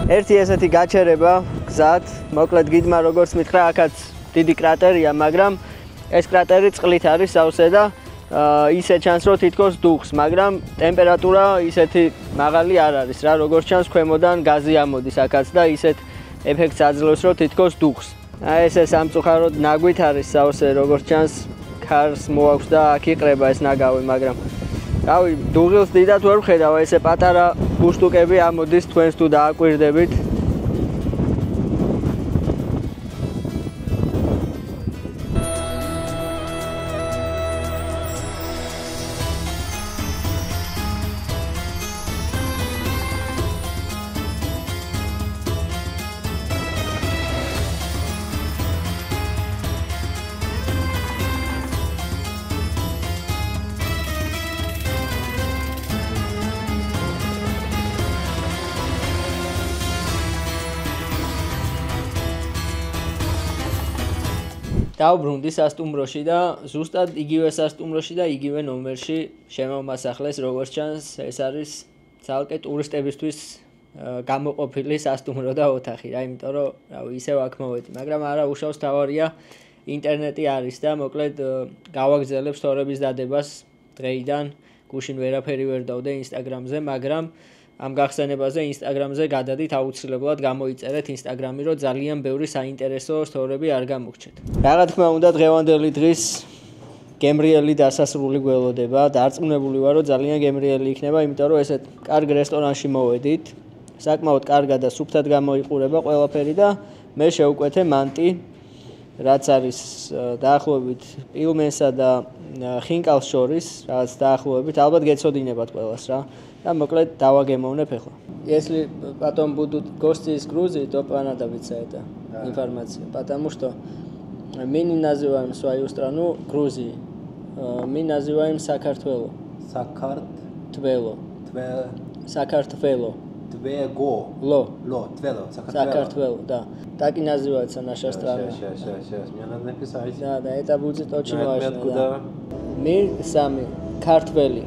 [SPEAKER 1] ერთი ესეთი გაჩერება გზად, მოკლედ გიდმა როგორც მითხრა, აქაც დიდი კრატერია, მაგრამ ეს კრატერი წყლით არის სავსე და ისე ჩანს, რომ თითქოს დუღს, მაგრამ ტემპერატურა ისეთი მაღალი არ არის რა, როგორც ჩანს, ქვემოდან გაზი ამოდის აქაც და ისეთ ეფექტს აძლევს, რომ თითქოს დუღს. ეს სამწუხაროდ ნაგვით არის სავსე, როგორც ჩანს, ქარს მოაქვს და აქ იყრება ეს ნაგავი, მაგრამ რავი, დუღილს დიდად ვერ ვხედავ, ესე პატარა ბუშტუკები ამოდის თქვენს თუ დააკვირდებით. დავბრუნდი სასტუმროში და ზუსტად იგივე სასტუმროში და იგივე ნომერში შემომასახლეს, როგორც ჩანს, ეს არის ძალკე ტურისტებისთვის გამოყოფილი სასტუმრო და ოთახი რა, იმიტომ რომ რავი, ისევ აქ მოვედი, მაგრამ არა უშავს თავარია ინტერნეტი არის და მოკლედ გავაგზავნებ სტორების დადებას დღეიდან, გუშინ ვერაფერი ვერ დავდე ინსტაგრამზე, მაგრამ ამ გახსენებაზე ინსტაგრამზე გადადით აუცილებლად გამოიწერეთ ინსტაგრამი, რომ ძალიან ბევრი საინტერესო სტორები არ გამოგჩეთ. Რა თქმა უნდა, დღევანდელი დღის გემრიელი დასასრული გველოდება, დარწმუნებული ვარ, რომ ძალიან გემრიელი იქნება, იმიტომ რომ ესეთ კარგ რესტორანში მოვედით, საკმაოდ კარგად და სუფთად გამოიყურება ყველაფერი და მე შევკვეთე მანტი, რაც არის დაახლოებით პილმენსა და ხინკალს შორის, რაც დაახლოებით ალბათ გეცოდინებათ ყველას რა. Да, моклет давагемовнеп ეხლა. Если потом будут гости из Грузии, то понадобится эта информация, потому что мы не называем свою страну Грузией, мы называем Сакартвело. Сакартвело. Сакартвело.
[SPEAKER 4] Твего.
[SPEAKER 1] Ло.
[SPEAKER 4] Твело.
[SPEAKER 1] Сакартвело, да. Так и называется наша страна.
[SPEAKER 4] Сейчас, мне надо написать.
[SPEAKER 1] Да, это будет очень важно. Да. Мы сами картвели.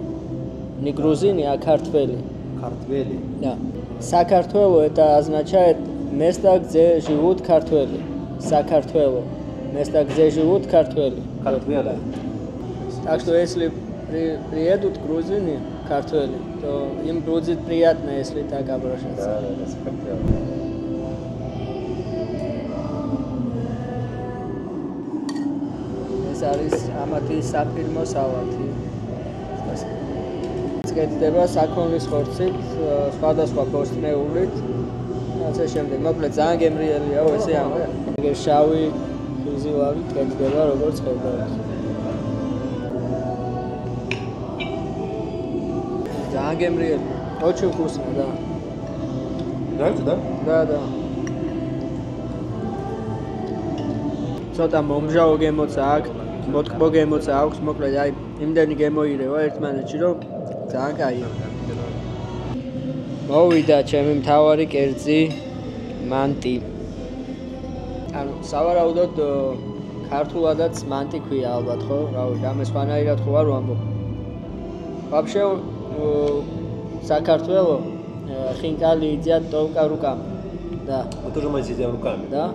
[SPEAKER 1] Не грузины, а картвели.
[SPEAKER 4] Картвели?
[SPEAKER 1] Да. Сакартвело это означает место, где живут картвели. Сакартвело. Место, где живут картвели.
[SPEAKER 4] Картвели.
[SPEAKER 1] Так что если приедут грузины, картвели, то им будет приятно, если так обращаться.
[SPEAKER 4] Да, Сакартвело.
[SPEAKER 1] ეს არის ამათი საფირმო სალათი. გედება საქონლის ხორცით, სხვადასხვა ბოსტნეულით. ასე შემდეგ, მოკლედ ძალიან გემრიელიაო ესე ამბე. ეგ შავი ხიზილავით გედება როგორც ხედავთ. ძალიან გემრიელი. Очень вкусно, да.
[SPEAKER 4] Нравится, да?
[SPEAKER 1] Да. ცოტა მომჟაო გემოცა აქვს, მოთკბო გემოცა აქვს, მოკლედ აი იმდენი გემოირევა ერთმანეთში, რომ ძალიან კაია. მოვიდა ჩემი მთავარი კერძი მანტი. ანუ სავარაუდოდ ქართულადაც мантი ქვია ალბათ ხო? რავი, რამე სხვანაირად ხო არ ვამბობ. Вообще Сакартвело хинкали едят только руками. Да.
[SPEAKER 4] Мы тоже мы едим руками.
[SPEAKER 1] Да?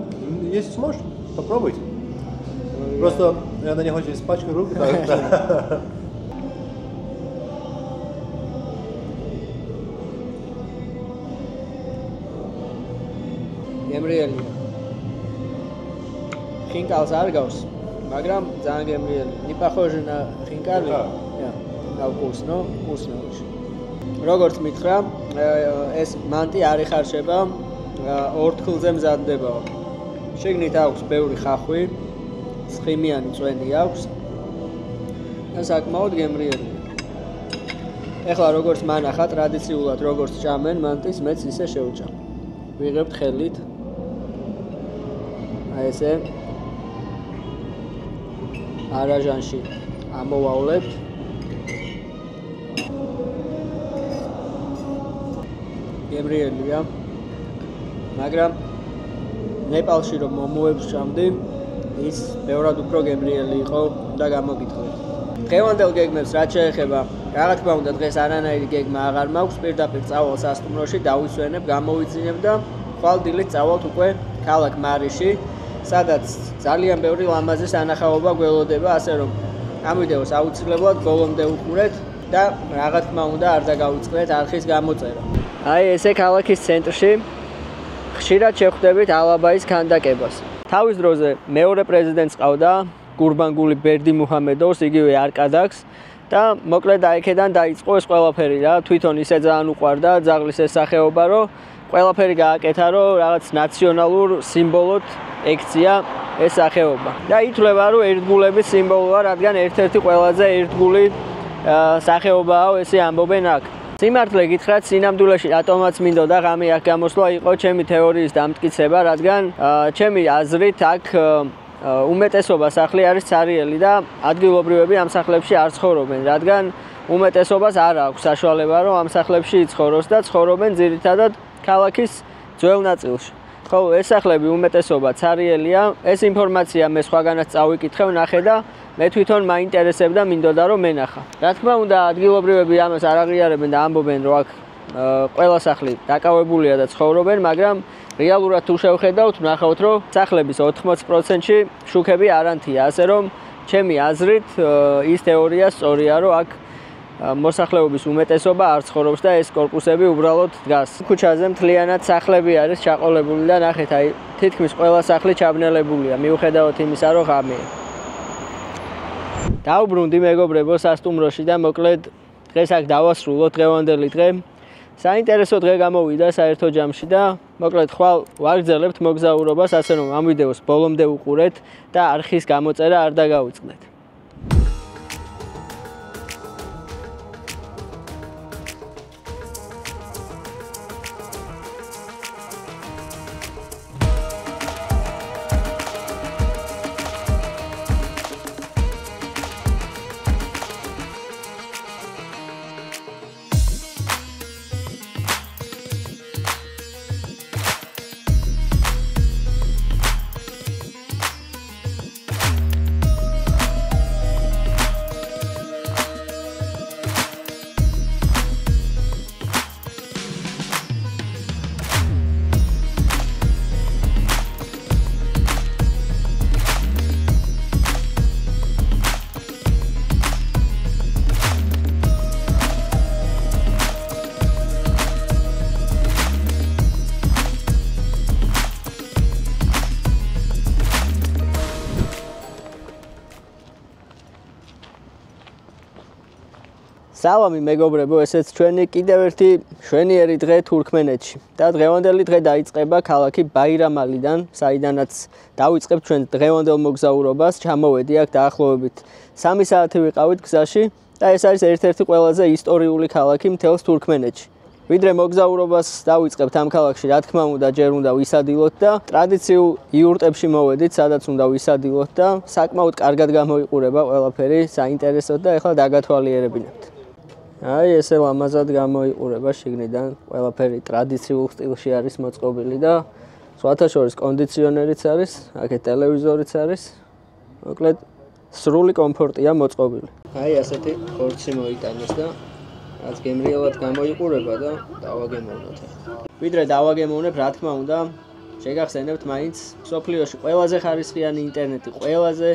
[SPEAKER 4] Если сможешь, попробуйте. Просто я на них очень испачкаю руки.
[SPEAKER 1] გემრიელია. ხინკალს არ გავს, მაგრამ ძალიან გემრიელი. Не похоже на хинкали. Да, вкусно, вкусно очень. როგორც მითხრა, ეს მანტი არ იხარშება, ორ თხილზე მზადდება. შიგნით აქვს ბევრი ხახვი, ცხიმიანი წვენი აქვს. და საკმაოდ გემრიელია. ეხლა როგორც მანახა ტრადიციულად როგორც ჭამენ მანტის, მეც ისე შევჭამ. ვიღებთ ხელით. აი ესე არაჟანში ამოვავლებთ. გემრიელია. მაგრამ ნეპალში რომ მომოებს ჭამდი, ის ბევრად უფრო გემრიელი იყო და გამოგიტყვით. დღევანდელ გეგმებს რაც შეეხება, რა თქმა უნდა დღეს არანაირი გეგმა აღარ მაქვს, პირდაპირ წავალ სასტუმროში, დავისვენებ, გამოვიძინებ და ხვალ დილით წავალთ უკვე ქალაქ მარიში, სადაც ძალიან ბევრი ლამაზი სანახაობა გველოდება, ასე რომ ამ ვიდეოს აუცილებლად ბოლომდე უყურეთ და რა თქმა უნდა არ დაგავიწყდეთ არხის გამოწერა. აი ესე ქალაქის ცენტრში ხშირად შეხვდებით ალაბაის ქანდაკებას. თავის დროზე მეორე პრეზიდენტს ყავდა გურბანგული ბერდი მუჰამედოვს, იგივე არკადაკს და მოკლედ აიქედან დაიწყო ეს ყველაფერი რა, თვითონ ისე ძალიან უყვარდა ძაღლის ეს სახეობა, რომ ყველაფერი გააკეთა, რომ რაღაც ნაციონალურ სიმბოლოდ ექცია ეს სახეობა. და ითვლება, რომ ერთგულების სიმბოლოა, რადგან ერთ-ერთი ყველაზე ერთგული სახეობაა, ესე ამბობენ აქ. სიმართლე გითხრათ, სინამდვილეში რატომაც მინდოდა ღამე აქ გამოსვლა იყო ჩემი თეორიის დამტკიცება, რადგან ჩემი აზრით აქ უმეტესობა სახლი არის ცარიელი და ადგილობრივები ამ სახლებში არ ცხოვრობენ, რადგან უმეტესობას არ აქვს საშუალება, რომ ამ სახლებში იცხოვროს და ცხოვრობენ ძირითადად ქალაქის ძველ ნაწილში. ხოლო ეს სახლები უმეტესობა ცარიელია, ეს ინფორმაცია მე სხვაგანაც წავიკითხე, ნახე და მე თვითონ მაინტერესებდა, მინდოდა რომ მენახა. რა თქმა უნდა, ადგილობრივები ამას არ აღიარებენ და ამბობენ, რომ აქ ყველა სახლი დაკავებულია და ცხოვრობენ, მაგრამ რეალურად თუ შევხედავთ, ნახავთ, რომ სახლების 80%-ში შუქები არანთია, ასე რომ ჩემი აზრით ის თეორია სწორია, რომ აქ მოსახლეობის უმეტესობა არ ცხოვრობს და ეს კორპუსები უბრალოდ დგას. ქუჩაზე მთლიანად სახლები არის ჩაყოლებული და ნახეთ, აი თითქმის ყველა სახლი ჩაბნელებულია, მიუხედავად იმისა, რომ ღამეა. დავბრუნდი მეგობრებო სასტუმროში და მოკლედ დღეს აქ დავასრულოთ დღევანდელი დღე. საინტერესო დღე გამოვიდა საერთო ჯამში და მოკლედ ხვალ ვაგრძელებთ მოგზაურობას, ასე რომ ამ ვიდეოს ბოლომდე უყურეთ და არხის გამოწერა არ დაგავიწყდეთ. სალამი მეგობრებო, ესეც ჩვენი კიდევ ერთი შვენიერი დღე თურქმენეთში. და დღევანდელი დღე დაიწყება ქალაქი ბაირამალიდან, საიდანაც დავიწყებთ ჩვენ დღევანდელ მოგზაურობას. ჩამოვედი აქ დაახლოებით 3 საათი ვიყავით გზაში და ეს არის ერთ-ერთი ყველაზე ისტორიული ქალაქი მთელს თურქმენეთში. ვიდრე მოგზაურობას დავიწყებთ ამ ქალაქში, რა თქმა უნდა, ჯერ უნდა ვისადილოთ და ტრადიციულ იურტებში მოვედით, სადაც უნდა ვისადილოთ და საკმაოდ კარგად გამოიყურება ყველაფერი, საინტერესოდ და ეხლა დაგათვალიერებინებთ. აი ესე ლამაზად გამოიყურება შიგნიდან, ყველაფერი ტრადიციულ სტილში არის მოწყობილი და სხვათა შორის კონდიციონერიც არის, აქეთ ტელევიზორიც არის. მოკლედ სრული კომფორტია მოწყობილი. აი ასეთი ხორცი მოიტანეს და რაც გემრიელად გამოიყურება და დავაგემოვნოთ. ვიდრე დავაგემოვნებ, რა თქმა უნდა, შეგახსენებთ მაინც სოფლიოში ყველაზე ხარისხიანი ინტერნეტი, ყველაზე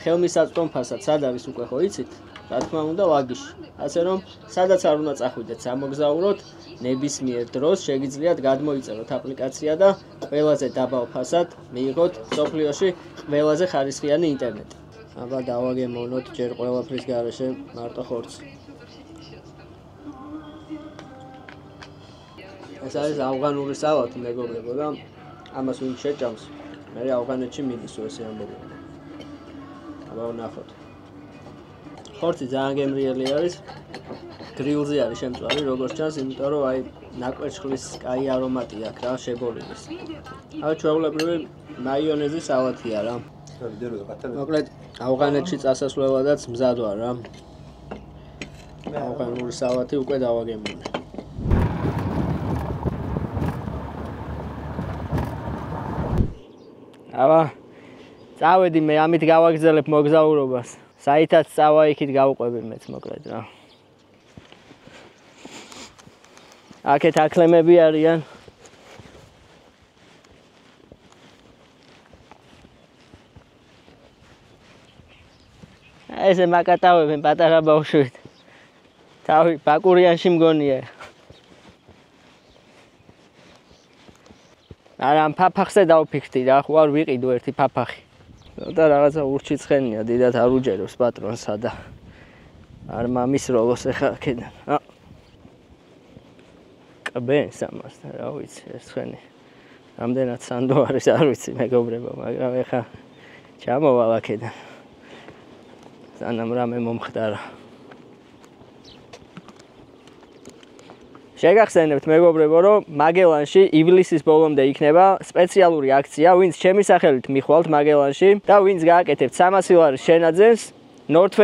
[SPEAKER 1] ხელმისაწვდომფასად სად არის უკვე ხო იცით? რა თქმა უნდა, ლაგიში. ასე რომ, სადაც არ უნდა წახვიდეთ სამოგზაუროდ, ნებისმიერ დროს შეგიძლიათ გადმოიწეროთ აპლიკაცია და ყველაზე დაბალ ფასად მიიღოთ სოფლიოში ყველაზე ხარისხიანი ინტერნეტი. აბა დავაგემოვნოთ ჯერ ყველაფრის გარეშე მარტო ხორცი. ეს არის ავღანური სალათი მეგობრებო და ამას ვინ შეჭამს, მე ავღანეთში მიდის ესე ამბობენ. აბა ვნახოთ. ხორცი ძალიან გემრიელი არის. გრილზე არის შემწვარი, როგორც ჩანს, იმიტომ რომ აი ნაკვერცხლის კაი არომატი აქვს რა შებოლილი. აი ჩვეულებრივი მაიონეზის სალათია რა. მოკლედ ავღანეთში წასასვლელადაც მზად ვარ რა. ავღანური სალათი უკვე დავაგემოვნე. აბა წავედი მე ამით გავაგრძელებ მოგზაურობას. საითაც წავა იქით გავუყვები მეც მოკლედ რა. აქეთ აკლემები არიან. ესე მაკატავებენ პატარა ბავშვით. თავი ბაკურიანში მგონია. არა ამ ფაფახზე დავფიქრდი რა, ხო არ ვიყიდო ერთი ფაფახი. და რაღაცა ურჩი ცხენია, დიდად არ უჯერებს პატრონსა და არ მამის როლოს ეხა აქედან. კბენს ამასთან რა ვიცი ეს ცხენი. რამდენად სანდო არის არ ვიცი მეგობრებო, მაგრამ ეხა ჩამოვალ აქედან. სანამ რამე მომხდარა. შეგახსენებთ მეგობრებო, რომ მაგელანში ივლისის ბოლომდე იქნება სპეციალური აქცია, ვინც ჩემი სახელით მიხვალთ მაგელანში და ვინც გააკეთებთ 300 ლარის შენაძენს North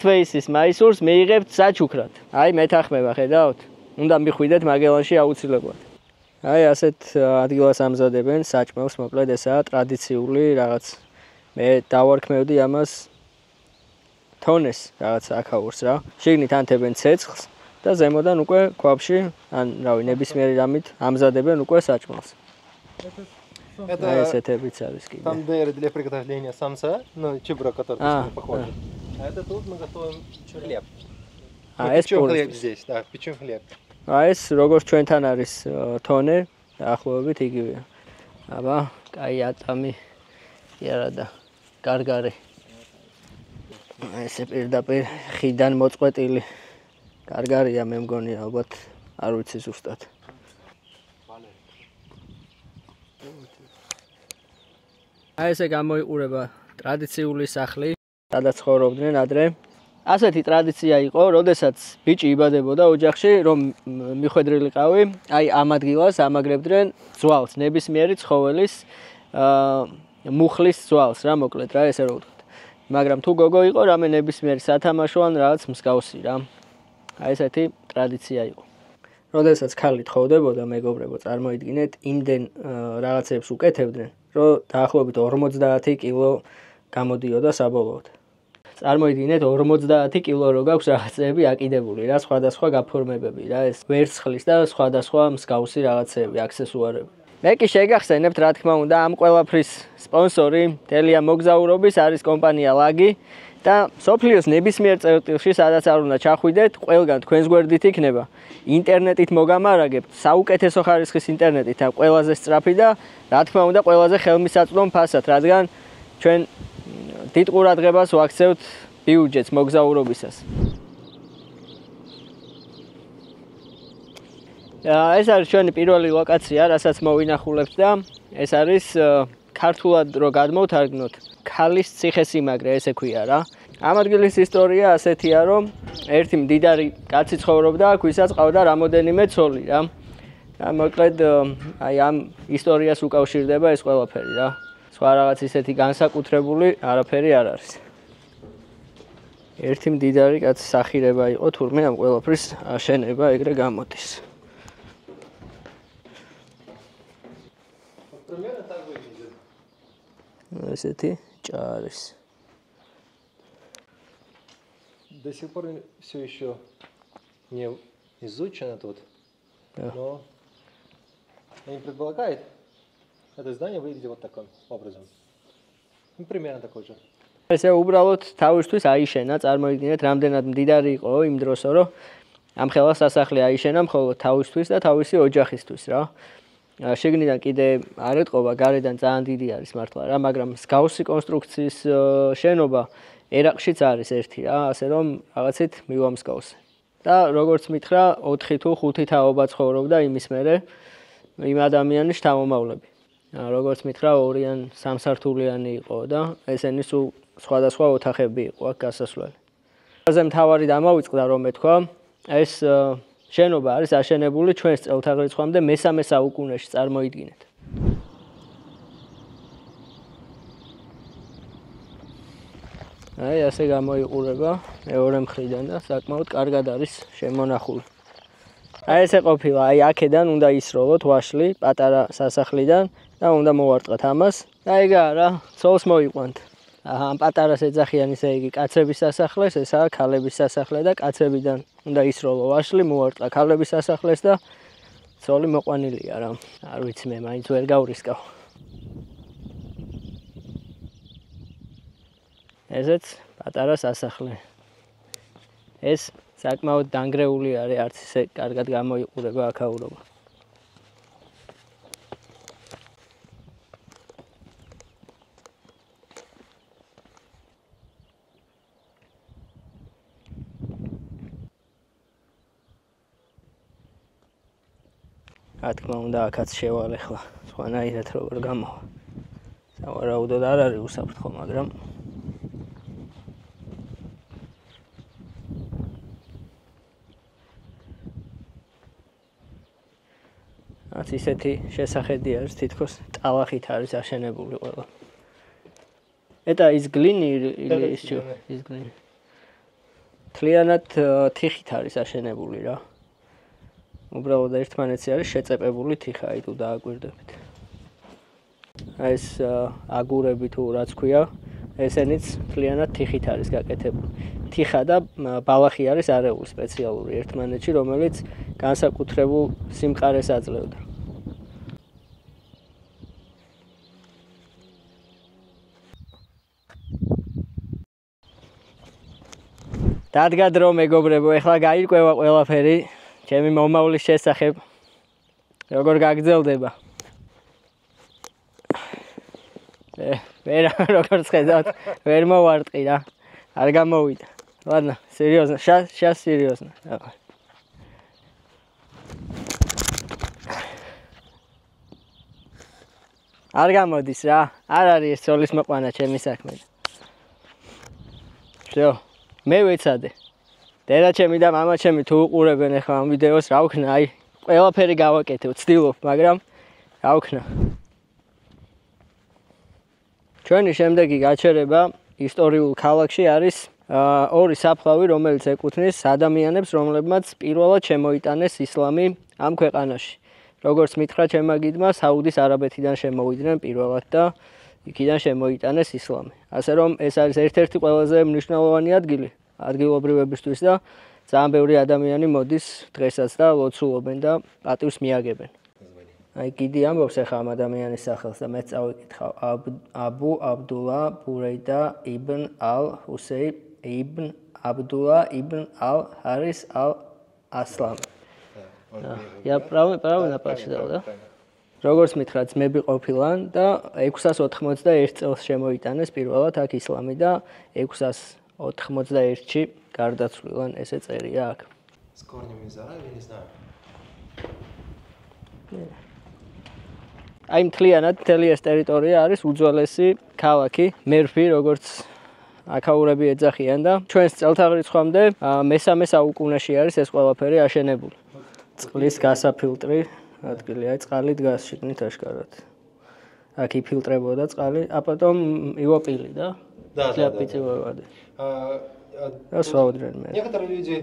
[SPEAKER 1] Face-ის მაისურს მიიღებთ საჩუქრად. აი მეთანხმება, ხედავთ? უნდა მიხვიდეთ მაგელანში აუცილებლად. აი ასეთ ადგილას ამზადებენ საჭმელს, მოკლედ ესაა ტრადიციული რაღაც. მე დავარქმევდი ამას თონეს რაღაც აქაურს რა. შიგნით ანთებენ ცეცხლს და ზემოდან უკვე ქვაბში, ან რავი, ნებისმიერი რამით ამზადებენ უკვე საჭმელს.
[SPEAKER 4] Это
[SPEAKER 1] ესეთებიც არის კიდე.
[SPEAKER 4] там для приготовления самса, ну чебура, который похож. А это тут мы готовим хлеб.
[SPEAKER 1] ეს
[SPEAKER 4] печем хлеб здесь, да, печем хлеб.
[SPEAKER 1] ეს როგორც ჩვენთან არის თონე, დაახლოებით იგივეა. აბა, კაი ატამი იარა და გარგარი. ესე პირდაპირ ხიდან მოწყვეტილი გარგარია მე მგონი ალბათ არ ვიცი ზუსტად. აი ესე გამოიყურება ტრადიციული სახლი, სადაც ცხოვრობდნენ ადრე. ასეთი ტრადიცია იყო, როდესაც ბიჭი იბადებოდა ოჯახში, რომ მიხვედრილიყავი, აი ამ ადგილას ამაგრებდნენ ძვალს, ნებისმიერი ცხოველის მუხლის ძვალს რა მოკლედ რა ესე რო ვთქვათ. მაგრამ თუ გოგო იყო, რამე ნებისმიერი სათამაშო ან რაღაც მსგავსი რა. აი ესეთი ტრადიცია იყო. როდესაც ქალი თხოვდებოდა მეგობრებო, წარმოიდგინეთ, იმდენ რაღაცებს უკეთებდნენ, რომ დაახლოებით 50 კილო გამოდიოდა საბოლოოდ. წარმოიდგინეთ 50 კილო რო გაქვს რაღაცები აკიდებული რა, სხვადასხვა გაფორმებები რა, ეს ვერცხლის და სხვადასხვა მსგავსი რაღაცები, აქსესუარები. მე კი შეგახსენებთ რა თქმა უნდა ამ ყველაფრის სპონსორი მთელია მოგზაურობის არის კომპანია ლაგი და სოფლიოს ნებისმიერ წერტილში სადაც არ უნდა ჩახვიდეთ, ყველგან თქვენს გვერდით იქნება. ინტერნეტით მოგამარაგებთ, საუკეთესო ხარისხის ინტერნეტით, ყველაზე სწრაფი და რა თქმა უნდა ყველაზე ხელმისაწვდომ ფასად, რადგან ჩვენ დიდ ყურადღებას ვაქცევთ ბიუჯეტს მოგზაურობისას. ეს არის ჩვენი პირველი ლოკაცია, რასაც მოვინახულებთ და ეს არის ქართულად რო გადმოვთარგმნოთ, ქალის ციხესიმაგრე ესე ქვია რა. ამ ადგილის ისტორია ასეთია, რომ ერთი მდიდარი კაცი ცხოვრობდა, ვისაც ყავდა რამოდენიმე ცოლი რა. და მოკლედ აი ამ ისტორიას უკავშირდება ეს ყველაფერი რა. სხვა რაღაც ისეთი განსაკუთრებული არაფერი არ არის. ერთი მდიდარი კაცის სახირება იყო, თურმე ამ ყველაფრის აშენება ეგრე გამოდის. Ესეთი ჭარის.
[SPEAKER 4] До сих пор все еще не изучено тут, но они предполагают, это здание выглядит вот таким образом. Ну, примерно такой же.
[SPEAKER 1] ესე უბრალოდ თავისთვის აიშენა, წარმოიდგინეთ, რამდენად მდიდარი იყო იმ დროსო, რომ ამ ხელას სასახლე აიშენა მხოლოდ თავისთვის და თავისი ოჯახისთვის რა. შიგნიდან კიდე არ ეტყობა, გარედან ძალიან დიდი არის მართლა რა, მაგრამ მსგავსი კონსტრუქციის შენობა ერაყშიც არის ერთი რა, ასე რომ რაღაცით მივამსგავსე. და როგორც მითხრა, 4 თუ 5 თაობა ცხოვრობდა იმის მერე იმ ადამიანის შთამომავლები. როგორც მითხრა, 2 ან 3 სართულიანი იყო და ესენი სულ სხვადასხვა ოთახები იყო აქ გასასვლელი. ყველაზე მთავარი დამავიწყდა რომ მეთქვა, ეს შენობა არის აშენებული ჩვენს წელთაღრიცხვამდე მე-3 საუკუნეში წარმოიდგინეთ. აი ასე გამოიყურება მეორე მხრიდან და საკმაოდ კარგად არის შემონახული. აი ესე ყოფილა, აი აქედან უნდა ისროლოთ ვაშლი პატარა სასახლიდან და უნდა მოვარტყათ ამას. და ეგაა რა, ცოლს მოიყვანთ. ამ პატარას ეძახიან ისე იგი კაცების სასახლეს, ესაა ქალების სასახლე და კაცებიდან უნდა ისროლო ვაშლი, მოვარტყა ქალების სასახლეს და ცოლი მოყვანილია რა. არ ვიცი მე მაინც ვერ გავრისკავ. ესეც პატარა სასახლე. ეს საკმაოდ დანგრეული არის, არც ისე კარგად გამოიყურება აქაურობა. რა თქმა უნდა, აქაც შევალე ხლა, სხვანაირად როგორ გამოვა. სავარაუდოდ არ არის უსაფრთხო, მაგრამ რაც ისეთი შესახედი არის, თითქოს ტალახით არის აშენებული ყველა. Это из глины или из чего? Из глины. თლიანად თიხით არის აშენებული რა. უბრალოდ ერთმანეთზე არის შეწეპებული თიხა, აი თუ დააკვირდებით. აი ეს აგურები თუ რაც ქვია, ესენიც თლიანად თიხით არის გაკეთებული. თიხა და ბალახი არის არეული სპეციალური ერთმანეთში, რომელიც განსაკუთრებულ სიმყარეს აძლევდა. დადგა დრო მეგობრებო, ეხლა გაირკვევა ყველაფერი, ჩემი მომავლის შესახებ. როგორ გაგრძელდება? ვერ როგორც ხედავთ, ვერ მოვარტყი რა. არ გამოვიდა. Ладно, серьезно, сейчас серьезно. Давай. არ გამოდის რა. არ არის ეს ცოლის მოყვანა ჩემი საქმე. всё. მე ვეცადე. დედა ჩემი და მამა ჩემი თუ უყურებენ ახლა ამ ვიდეოს, რა ვქნა, აი, ყველაფერი გავაკეთე, ვცდილობ, მაგრამ რა ვქნა. ჩვენი შემდეგი გაჩერება ისტორიულ ქალაქში არის ორი საფლავი, რომელიც ეკუთვნის ადამიანებს, რომლებმაც პირველად შემოიტანეს ისლამი ამ ქვეყანაში. როგორც მითხრა ჩემმა გიდმა, საუდის არაბეთიდან შემოვიდნენ პირველად და იქიდან შემოიტანეს ისლამი. ასე რომ ეს არის ერთ-ერთი ყველაზე მნიშვნელოვანი ადგილი ადგილობრივებისთვის და ძალიან ბევრი ადამიანი მოდის დღესაც და ლოცულობენ და პატივს მიაგებენ. აი კიდი ამბობს ახლა ამ ადამიანის სახელს და მეც წავიკითხავ. აბუ აბდულა ბურეიდა იბნ ალ ჰუსეინ იბნ აბდულა იბნ ალ ჰარის ალ ასლამ. Я правильно прочитал, да? როგორც მითხრა, ძმები ყოფილან და 691 წელს შემოიტანეს პირველად აქ ისლამი და 691-ში გარდაცვლილან, ესე წერია აქ.
[SPEAKER 4] С корнем из Аравии, не знаю.
[SPEAKER 1] აი მთლიანად მთელი ეს ტერიტორია არის უძველესი ქალაქი, მერფი, როგორც აქაურები ეძახიან და ჩვენს წელთაღრიცხვამდე მე-3 საუკუნეში არის ეს ყველაფერი აშენებული. წყლის გასაფილტრი ადგილი, აი წყალი დგას შიგნით აშკარად. აქ იფილტრებოდა წყალი, а потом его пили, да? Для питьевой воды.
[SPEAKER 4] Некоторые люди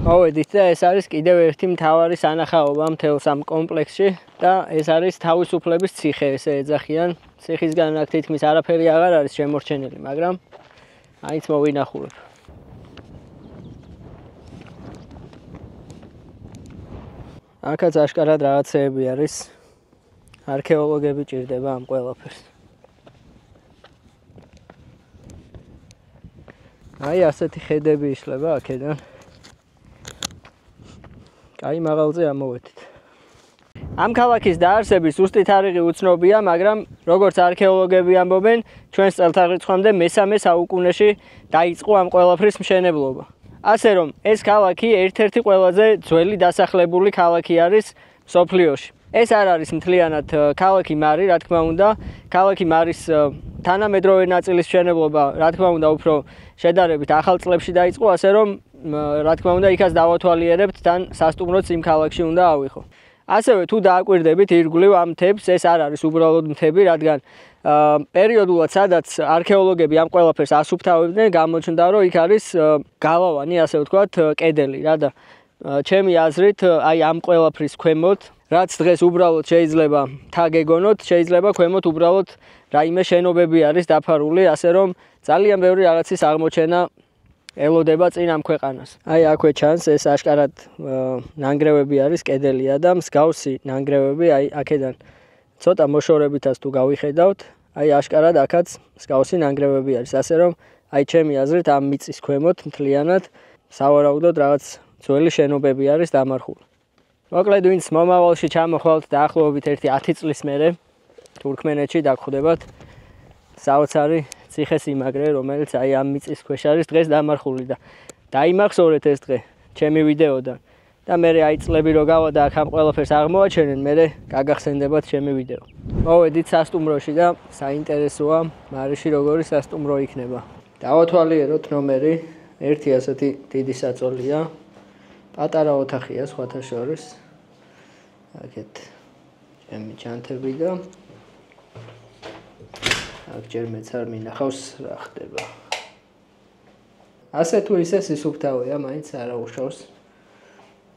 [SPEAKER 1] მოვედით და ეს არის კიდევ ერთი მთავარი სანახაობა მთელს ამ კომპლექსში და ეს არის თავისუფლების ციხე, ესე ეძახიან. ციხისგან აქ თითქმის არაფერი აღარ არის შემორჩენილი, მაგრამ აიც მოვინახულებ. აქაც აშკარად რაღაცეები არის. არქეოლოგები ჭირდება ამ ყველაფერს. აი ასეთი ხედები იშლება აქედან. აი მაღალზე ამოვედით. ამ ქალაქის დაარსების ზუსტი თარიღი უცნობია, მაგრამ როგორც არქეოლოგები ამბობენ, ჩვენს წელთაღრიცხვამდე მე-3 საუკუნეში დაიწყო ამ ყველაფრის მშენებლობა. ასე რომ ეს ქალაქი ერთ-ერთი ყველაზე ძველი დასახლებული ქალაქი არის მსოფლიოში. ეს არ არის მთლიანად ქალაქი მარი, რა თქმა უნდა, ქალაქი მარის თანამედროვე ნაწილის მშენებლობა, რა თქმა უნდა, უფრო შედარებით ახალ წლებში დაიწყო, ასე რომ რა თქმა უნდა, იქაც დავათვალიერებთ, თან სასტუმროც იმ ქალაქში უნდა ავიღო. ასევე თუ დააკვირდებით ირგვლივ ამ მთებს, ეს არ არის უბრალოდ მთები, რადგან პერიოდულად სადაც არქეოლოგები ამ ყველაფერს ასუფთავებდნენ, გამოჩნდა, რომ იქ არის გალავანი, ასე ვთქვათ, კედელი რა და ჩემი აზრით, აი ამ ყველაფრის ქვემოთ, რაც დღეს უბრალოდ შეიძლება თაგეგონოთ, შეიძლება ქვემოთ უბრალოდ რაიმე შენობები არის დაფარული, ასე რომ ძალიან ბევრი რაღაცის აღმოჩენა ელოდება წინ ამ ქვეყანას. აი აქვე ჩანს ეს აშკარად ნანგრევები არის, კედელია და მსგავსი ნანგრევები აი აქედან ცოტა მოშორებითაც თუ გავიხედავთ, აი აშკარად აქაც მსგავსი ნანგრევები არის, ასე რომ აი ჩემი აზრით ამ მიწის ქვემოთ მთლიანად სავარაუდოდ რაღაც ძველი შენობები არის დამარხული. მოკლედ ვინც მომავალში ჩამოხვალთ დაახლოებით 10 წლის მერე თურქმენეთში დაგხვდებათ საოცარი ციხესიმაგრე, რომელიც აი ამ მიწის ქვეშ არის დღეს დამარხული და დაიმახსოვრეთ ეს დღე ჩემი ვიდეოდან და მე აი წლები რო გავა და აქ ამ ყველაფერს აღმოაჩენენ, მე გაგახსენდებათ ჩემი ვიდეო. მოვედით სასტუმროში და საინტერესოა მარიში როგორი სასტუმრო იქნება. დავათვალიეროთ ნომერი, ერთი ასეთი დიდი საწოლია. პატარა ოთახია სხვათა შორის. აქეთ ჩემი ჯანთები და აქ ჯერ მეც არ მინახავს რა ხდება. ასე თუ ისე სისუფთავეა, მაინც არა უშავს.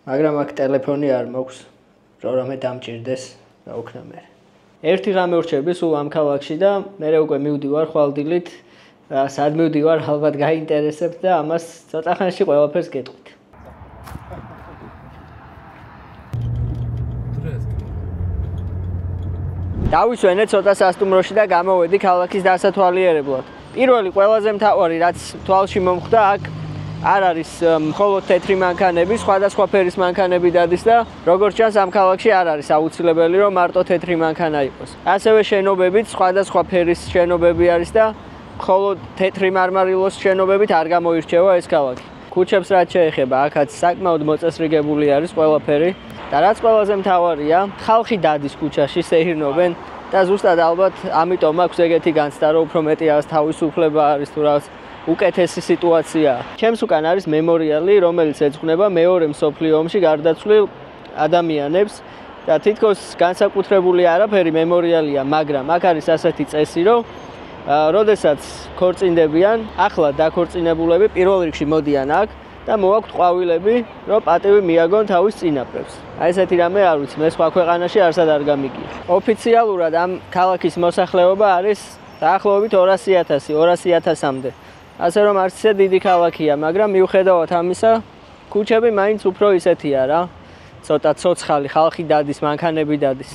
[SPEAKER 1] მაგრამ აქ ტელეფონი არ მაქვს, რომ რამე დამჭირდეს რა უქნა მე. ერთი ღამე ვრჩები სულ ამ ქალაქში და მე უკვე მივდივარ ხვალდილით. სად მივდივარ, ალბათ გაინტერესებთ და ამას ცოტა ხანში ყველაფერს გეტყვით. დავისვენეთ ცოტა სასტუმროში და გამოვედი ქალაქის დასათვალიერებლად. პირველი ყველაზე მთავარი რაც თვალში მომხვდა, აქ არ არის მხოლოდ თეთრი მანქანები, სხვადასხვა ფერის მანქანები დადის და როგორც ჩანს ამ ქალაქში არ არის აუცილებელი რომ მარტო თეთრი მანქანა იყოს. ასევე შენობებიც სხვადასხვა ფერის შენობები არის და მხოლოდ თეთრი მარმარილოს შენობებით არ გამოირჩევა ეს ქალაქი. ქუჩებს რაც შეეხება, აქაც საკმაოდ მოწესრიგებული არის ყველაფერი. და რაც ყველაზე მთავარია, ხალხი დადის ქუჩაში, სეირნობენ და ზუსტად ალბათ ამიტომ აქვს ეგეთი განცდა, რომ უფრო მეტი არის თავისუფლება არის თუ რაღაც უკეთესი სიტუაციაა. ჩემს უკან არის მემორიალი, რომელიც ეძღვნება მეორე მსოფლიო ომში გარდაცვლილ ადამიანებს და თითქოს განსაკუთრებული არაფერი მემორიალია, მაგრამ აქ არის ასეთი წესი, რომ როდესაც ქორწინდებიან, ახლა დაქორწინებულები პირველ რიგში მოდიან აქ და მოაქვთ ყვავილები, რომ პატივი მიაგონ თავის წინაპრებს. აი ესეთი რამე არ ვიცი, მე სხვა ქვეყანაში არსად არ გამიგია. ოფიციალურად ამ ქალაქის მოსახლეობა არის დაახლოებით 200,000-მდე. ასე რომ არც ისე დიდი ქალაქია, მაგრამ მიუხედავად ამისა, ქუჩები მაინც უფრო ისეთია რა. ცოტა ცოცხალი, ხალხი დადის, მანქანები დადის.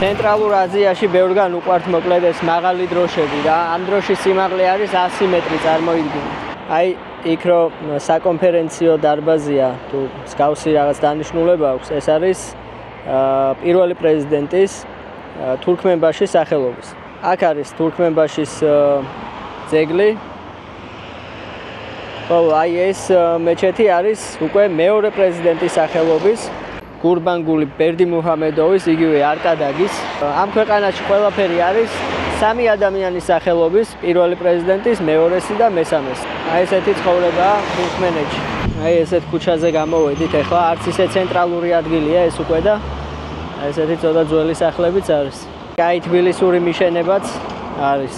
[SPEAKER 1] ცენტრალურ აზიაში ბევრგან უყვართ მოკლედ ეს მაღალი დროშები და ამ დროშის სიმაღლე არის 100 მეტრი წარმოიდგინეთ. აი იქ რომ საკონფერენციო დარბაზია თუ მსგავსი რაღაც დანიშნულება აქვს, ეს არის პირველი პრეზიდენტის თურქმენბაშის სახელობის. აქ არის თურქმენბაშის ძეგლი. ხოლო აი ეს მეჩეთი არის უკვე მეორე პრეზიდენტის სახელობის. გურბანგული ბერდიმუჰამედოვის, იგივე არკადაგის. ამ ქვეყანაში ყველაფერი არის სამი ადამიანის სახელობის, პირველი პრეზიდენტის, მეორესი და მესამესი. აი ესეთი ცხოვრებაა თურქმენეთში. აი ესეთ ქუჩაზე გამოვედით, ეხლა არც ისე ცენტრალური ადგილია ეს უკვე და აი ესეთი ცოტა ძველი სახლებიც არის. კაი თბილისური მიშენებაც არის.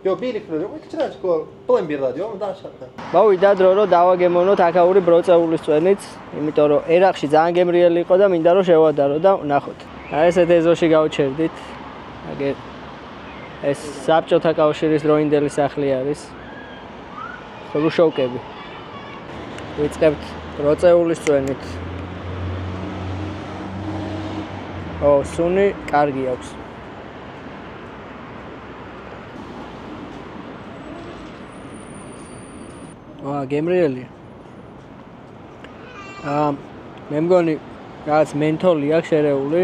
[SPEAKER 4] Jo, bili fröre, och det ska på en bild radio, och där satt.
[SPEAKER 1] მოვიდა დრო რომ დავაგემონოთ აქაური ბროწეულის წვენით, იმიტომ რომ ერაყში ძალიან გემრიელი იყო და მინდა რომ შევადარო და ნახოთ. აი ესეთ ეზოში გავჩერდით. აგერ ეს საბჭოთა კავშირის დროინდელი სახლი არის. ხრუშოვკები. ვიწყებთ ბროწეულის წვენით. სუნი კარგი აქვს. გემრიელია. მე მგონი რაც მენტოლი აქვს შერეული.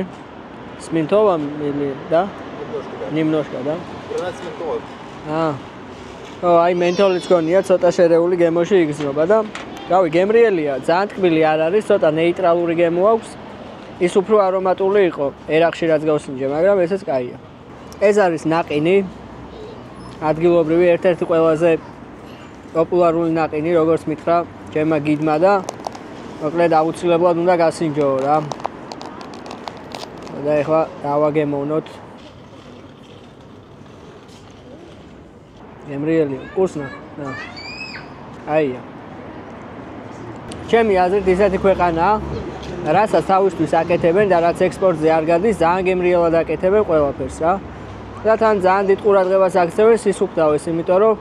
[SPEAKER 1] სმინთოვა მილი და ნიმნოშკა და? აი მენტოლიც გონია ცოტა შერეული გემოში იგრძნობა და რავი გემრიელია ძალიან ტკბილი არ არის, ცოტა ნეიტრალური გემო აქვს. ის უფრო არომატული იყო ერახში რაც გავსინჯე, მაგრამ ესეც კაია. ეს არის ნაყინი. ადგილობრივი ერთ-ერთი ყველაზე პოპულარული ნაყინი, როგორც მითხრა ჩემმა გიდმა და მოკლედ აუცილებლად უნდა გასინჯოო რა. და ეხლა დავაგემოვნოთ. გემრიელი, კურსნა. აია. ჩემი აზრით ისეთი ქვეყანაა, რასაც თავისთვის აკეთებენ და რაც ექსპორტზე არ გადის, ძალიან გემრიელად აკეთებენ ყველაფერს რა. და თან ძალიან დიდ ყურადღებას აქცევენ სისუფთავეს, იმიტომ რომ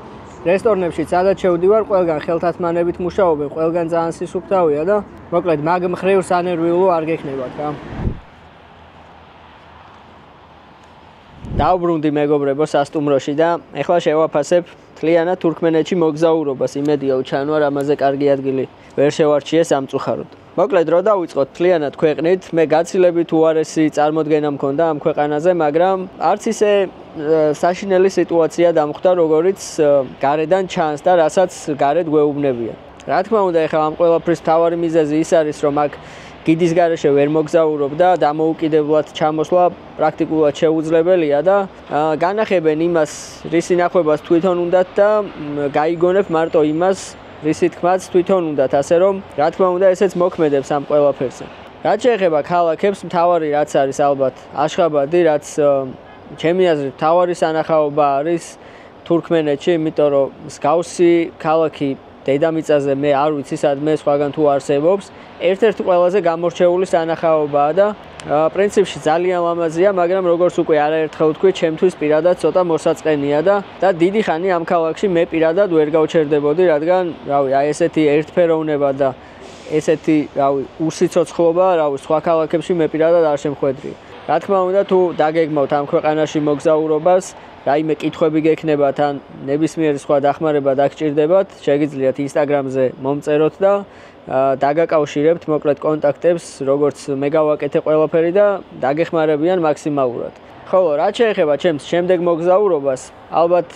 [SPEAKER 1] რესტორნებში სადაც შევდივარ, ყველგან ხელთათმანებით მუშაობენ, ყველგან ძალიან სისუფთავია და მოკლედ მაგ მხრივ სანერვიულო არ გექნებათ რა. დავბრუნდი მეგობრებო სასტუმროში და ეხლა შევაფასებ მთლიანად თურქმენეთში მოგზაურობას. იმედია უჩანვარ ამაზე კარგი ადგილი ვერ შევარჩიე სამწუხაროდ. მოკლედ რო დავიწყოთ მთლიანად ქვეყნით, მე გაცილებით უარესი წარმოდგენა მქონდა ამ ქვეყანაზე, მაგრამ არც ისე საშინელი სიტუაცია დამხვდა, როგორიც გარედან ჩანს და რასაც გარეთ გვეუბნებიან. რა თქმა უნდა, ეხლა ამ ყველაფრის მთავარი მიზეზი ის არის, რომ აქ გიდის გარეშე ვერ მოგზაურობ და დამოუკიდებლად ჩამოსვლა პრაქტიკულად შეუძლებელია და განახებენ იმას, რისი ნახვებას თვითონ უნდათ და გაიგონებ მარტო იმას, რისი თქმაც თვითონ უნდათ, ასე რომ რა თქმა უნდა ესეც მოქმედებს ამ ყველაფერზე. რაც შეეხება ქალაქებს, მთავარი რაც არის ალბათ აშხაბადი, რაც ჩემი აზრით მთავარი სანახაობა არის თურქმენეთში, იმიტომ რომ მსგავსი ქალაქი დედამიწაზე მე არ ვიცი სადმე სხვაგან თუ არსებობს. ერთ-ერთი ყველაზე გამორჩეული სანახაობაა და პრინციპში ძალიან ლამაზია, მაგრამ როგორც უკვე არაერთხელ ვთქვი, ჩემთვის პირადად ცოტა მოსაწყენია და დიდი ხანი ამ ქალაქში მე პირადად ვერ გავჩერდებოდი, რადგან რავი, აი ესეთი ერთფეროვნება და ესეთი რავი, უსიცოცხლობა, რავი, სხვა ქალაქებში მე პირადად არ შემხვედრია. რა თქმა უნდა, თუ დაგეგმავთ ამ ქვეყანაში მოგზაურობას, რაიმე კითხვები გექნებათ ან ნებისმიერი სხვა დახმარება დაგჭირდებათ, შეგიძლიათ Instagram-ზე მომწეროთ და დაგაკავშირებთ მოკლედ კონტაქტებს, როგორც მე გავაკეთე ყველაფერი და დაგეხმარებიან მაქსიმალურად. ხოლო რაც შეეხება ჩემს შემდეგ მოგზაურობას, ალბათ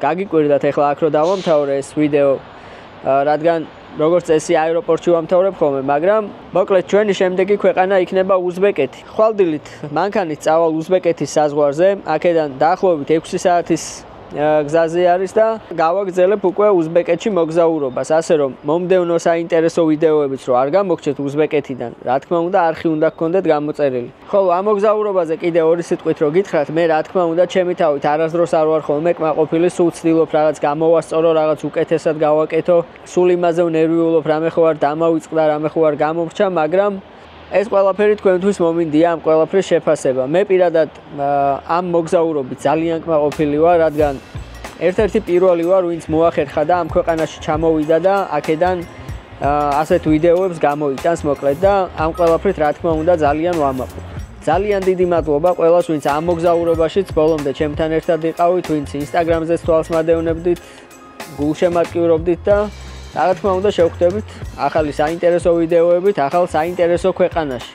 [SPEAKER 1] გაგიკვირდათ ეხლა აქ რო დავამთავრე ეს ვიდეო, რადგან როგორც წესი აეროპორტში ვამთავრებ ხოლმე, მაგრამ მოკლედ ჩვენი შემდეგი ქვეყანა იქნება უზბეკეთი. ხვალდილით მანქანით წავალ უზბეკეთის საზღვარზე, აქედან დაახლოებით 6 საათის გზაზე არის და გავაგრძელებ უკვე უზბეკეთში მოგზაურობას, ასე რომ მომდევნო საინტერესო ვიდეოებიც რო არ გამოგჩეთ უზბეკეთიდან, რა თქმა უნდა არხი უნდა გქონდეთ გამოწერილი. ხოლო ამ მოგზაურობაზე კიდე ორი სიტყვით რო გითხრათ, მე რა თქმა უნდა ჩემი თავით არასდროს არ ვარ ხოლმე კმაყოფილი, სულ ვცდილობ რაღაც გამოვასწორო, რაღაც უკეთესად გავაკეთო, სულ იმაზე ვნერვიულობ, რამე ხო არ დამავიწყდა, რამე ხო არ გამომრჩა, მაგრამ ეს ყველაფერი თქვენთვის მომინდია ამ ყველაფრის შეფასება. მე პირადად ამ მოგზაურობით ძალიან კმაყოფილი ვარ, რადგან ერთ-ერთი პირველი ვარ, ვინც მოახერხა და ამ ქვეყანაში ჩამოვიდა და აქედან ასეთ ვიდეოებს გამოიტანს მოკლედ და ამ ყველაფრით რა თქმა უნდა ძალიან ვამაყობ. ძალიან დიდი მადლობა ყველას, ვინც ამ მოგზაურობაშიც ბოლომდე ჩემთან ერთად იყავით, ვინც Instagram-ზე თვალს მადევნებდით, გულშემატკივრობდით და რა თქმა უნდა შევხვდებით ახალი საინტერესო ვიდეოებით, ახალ საინტერესო ქვეყანაში.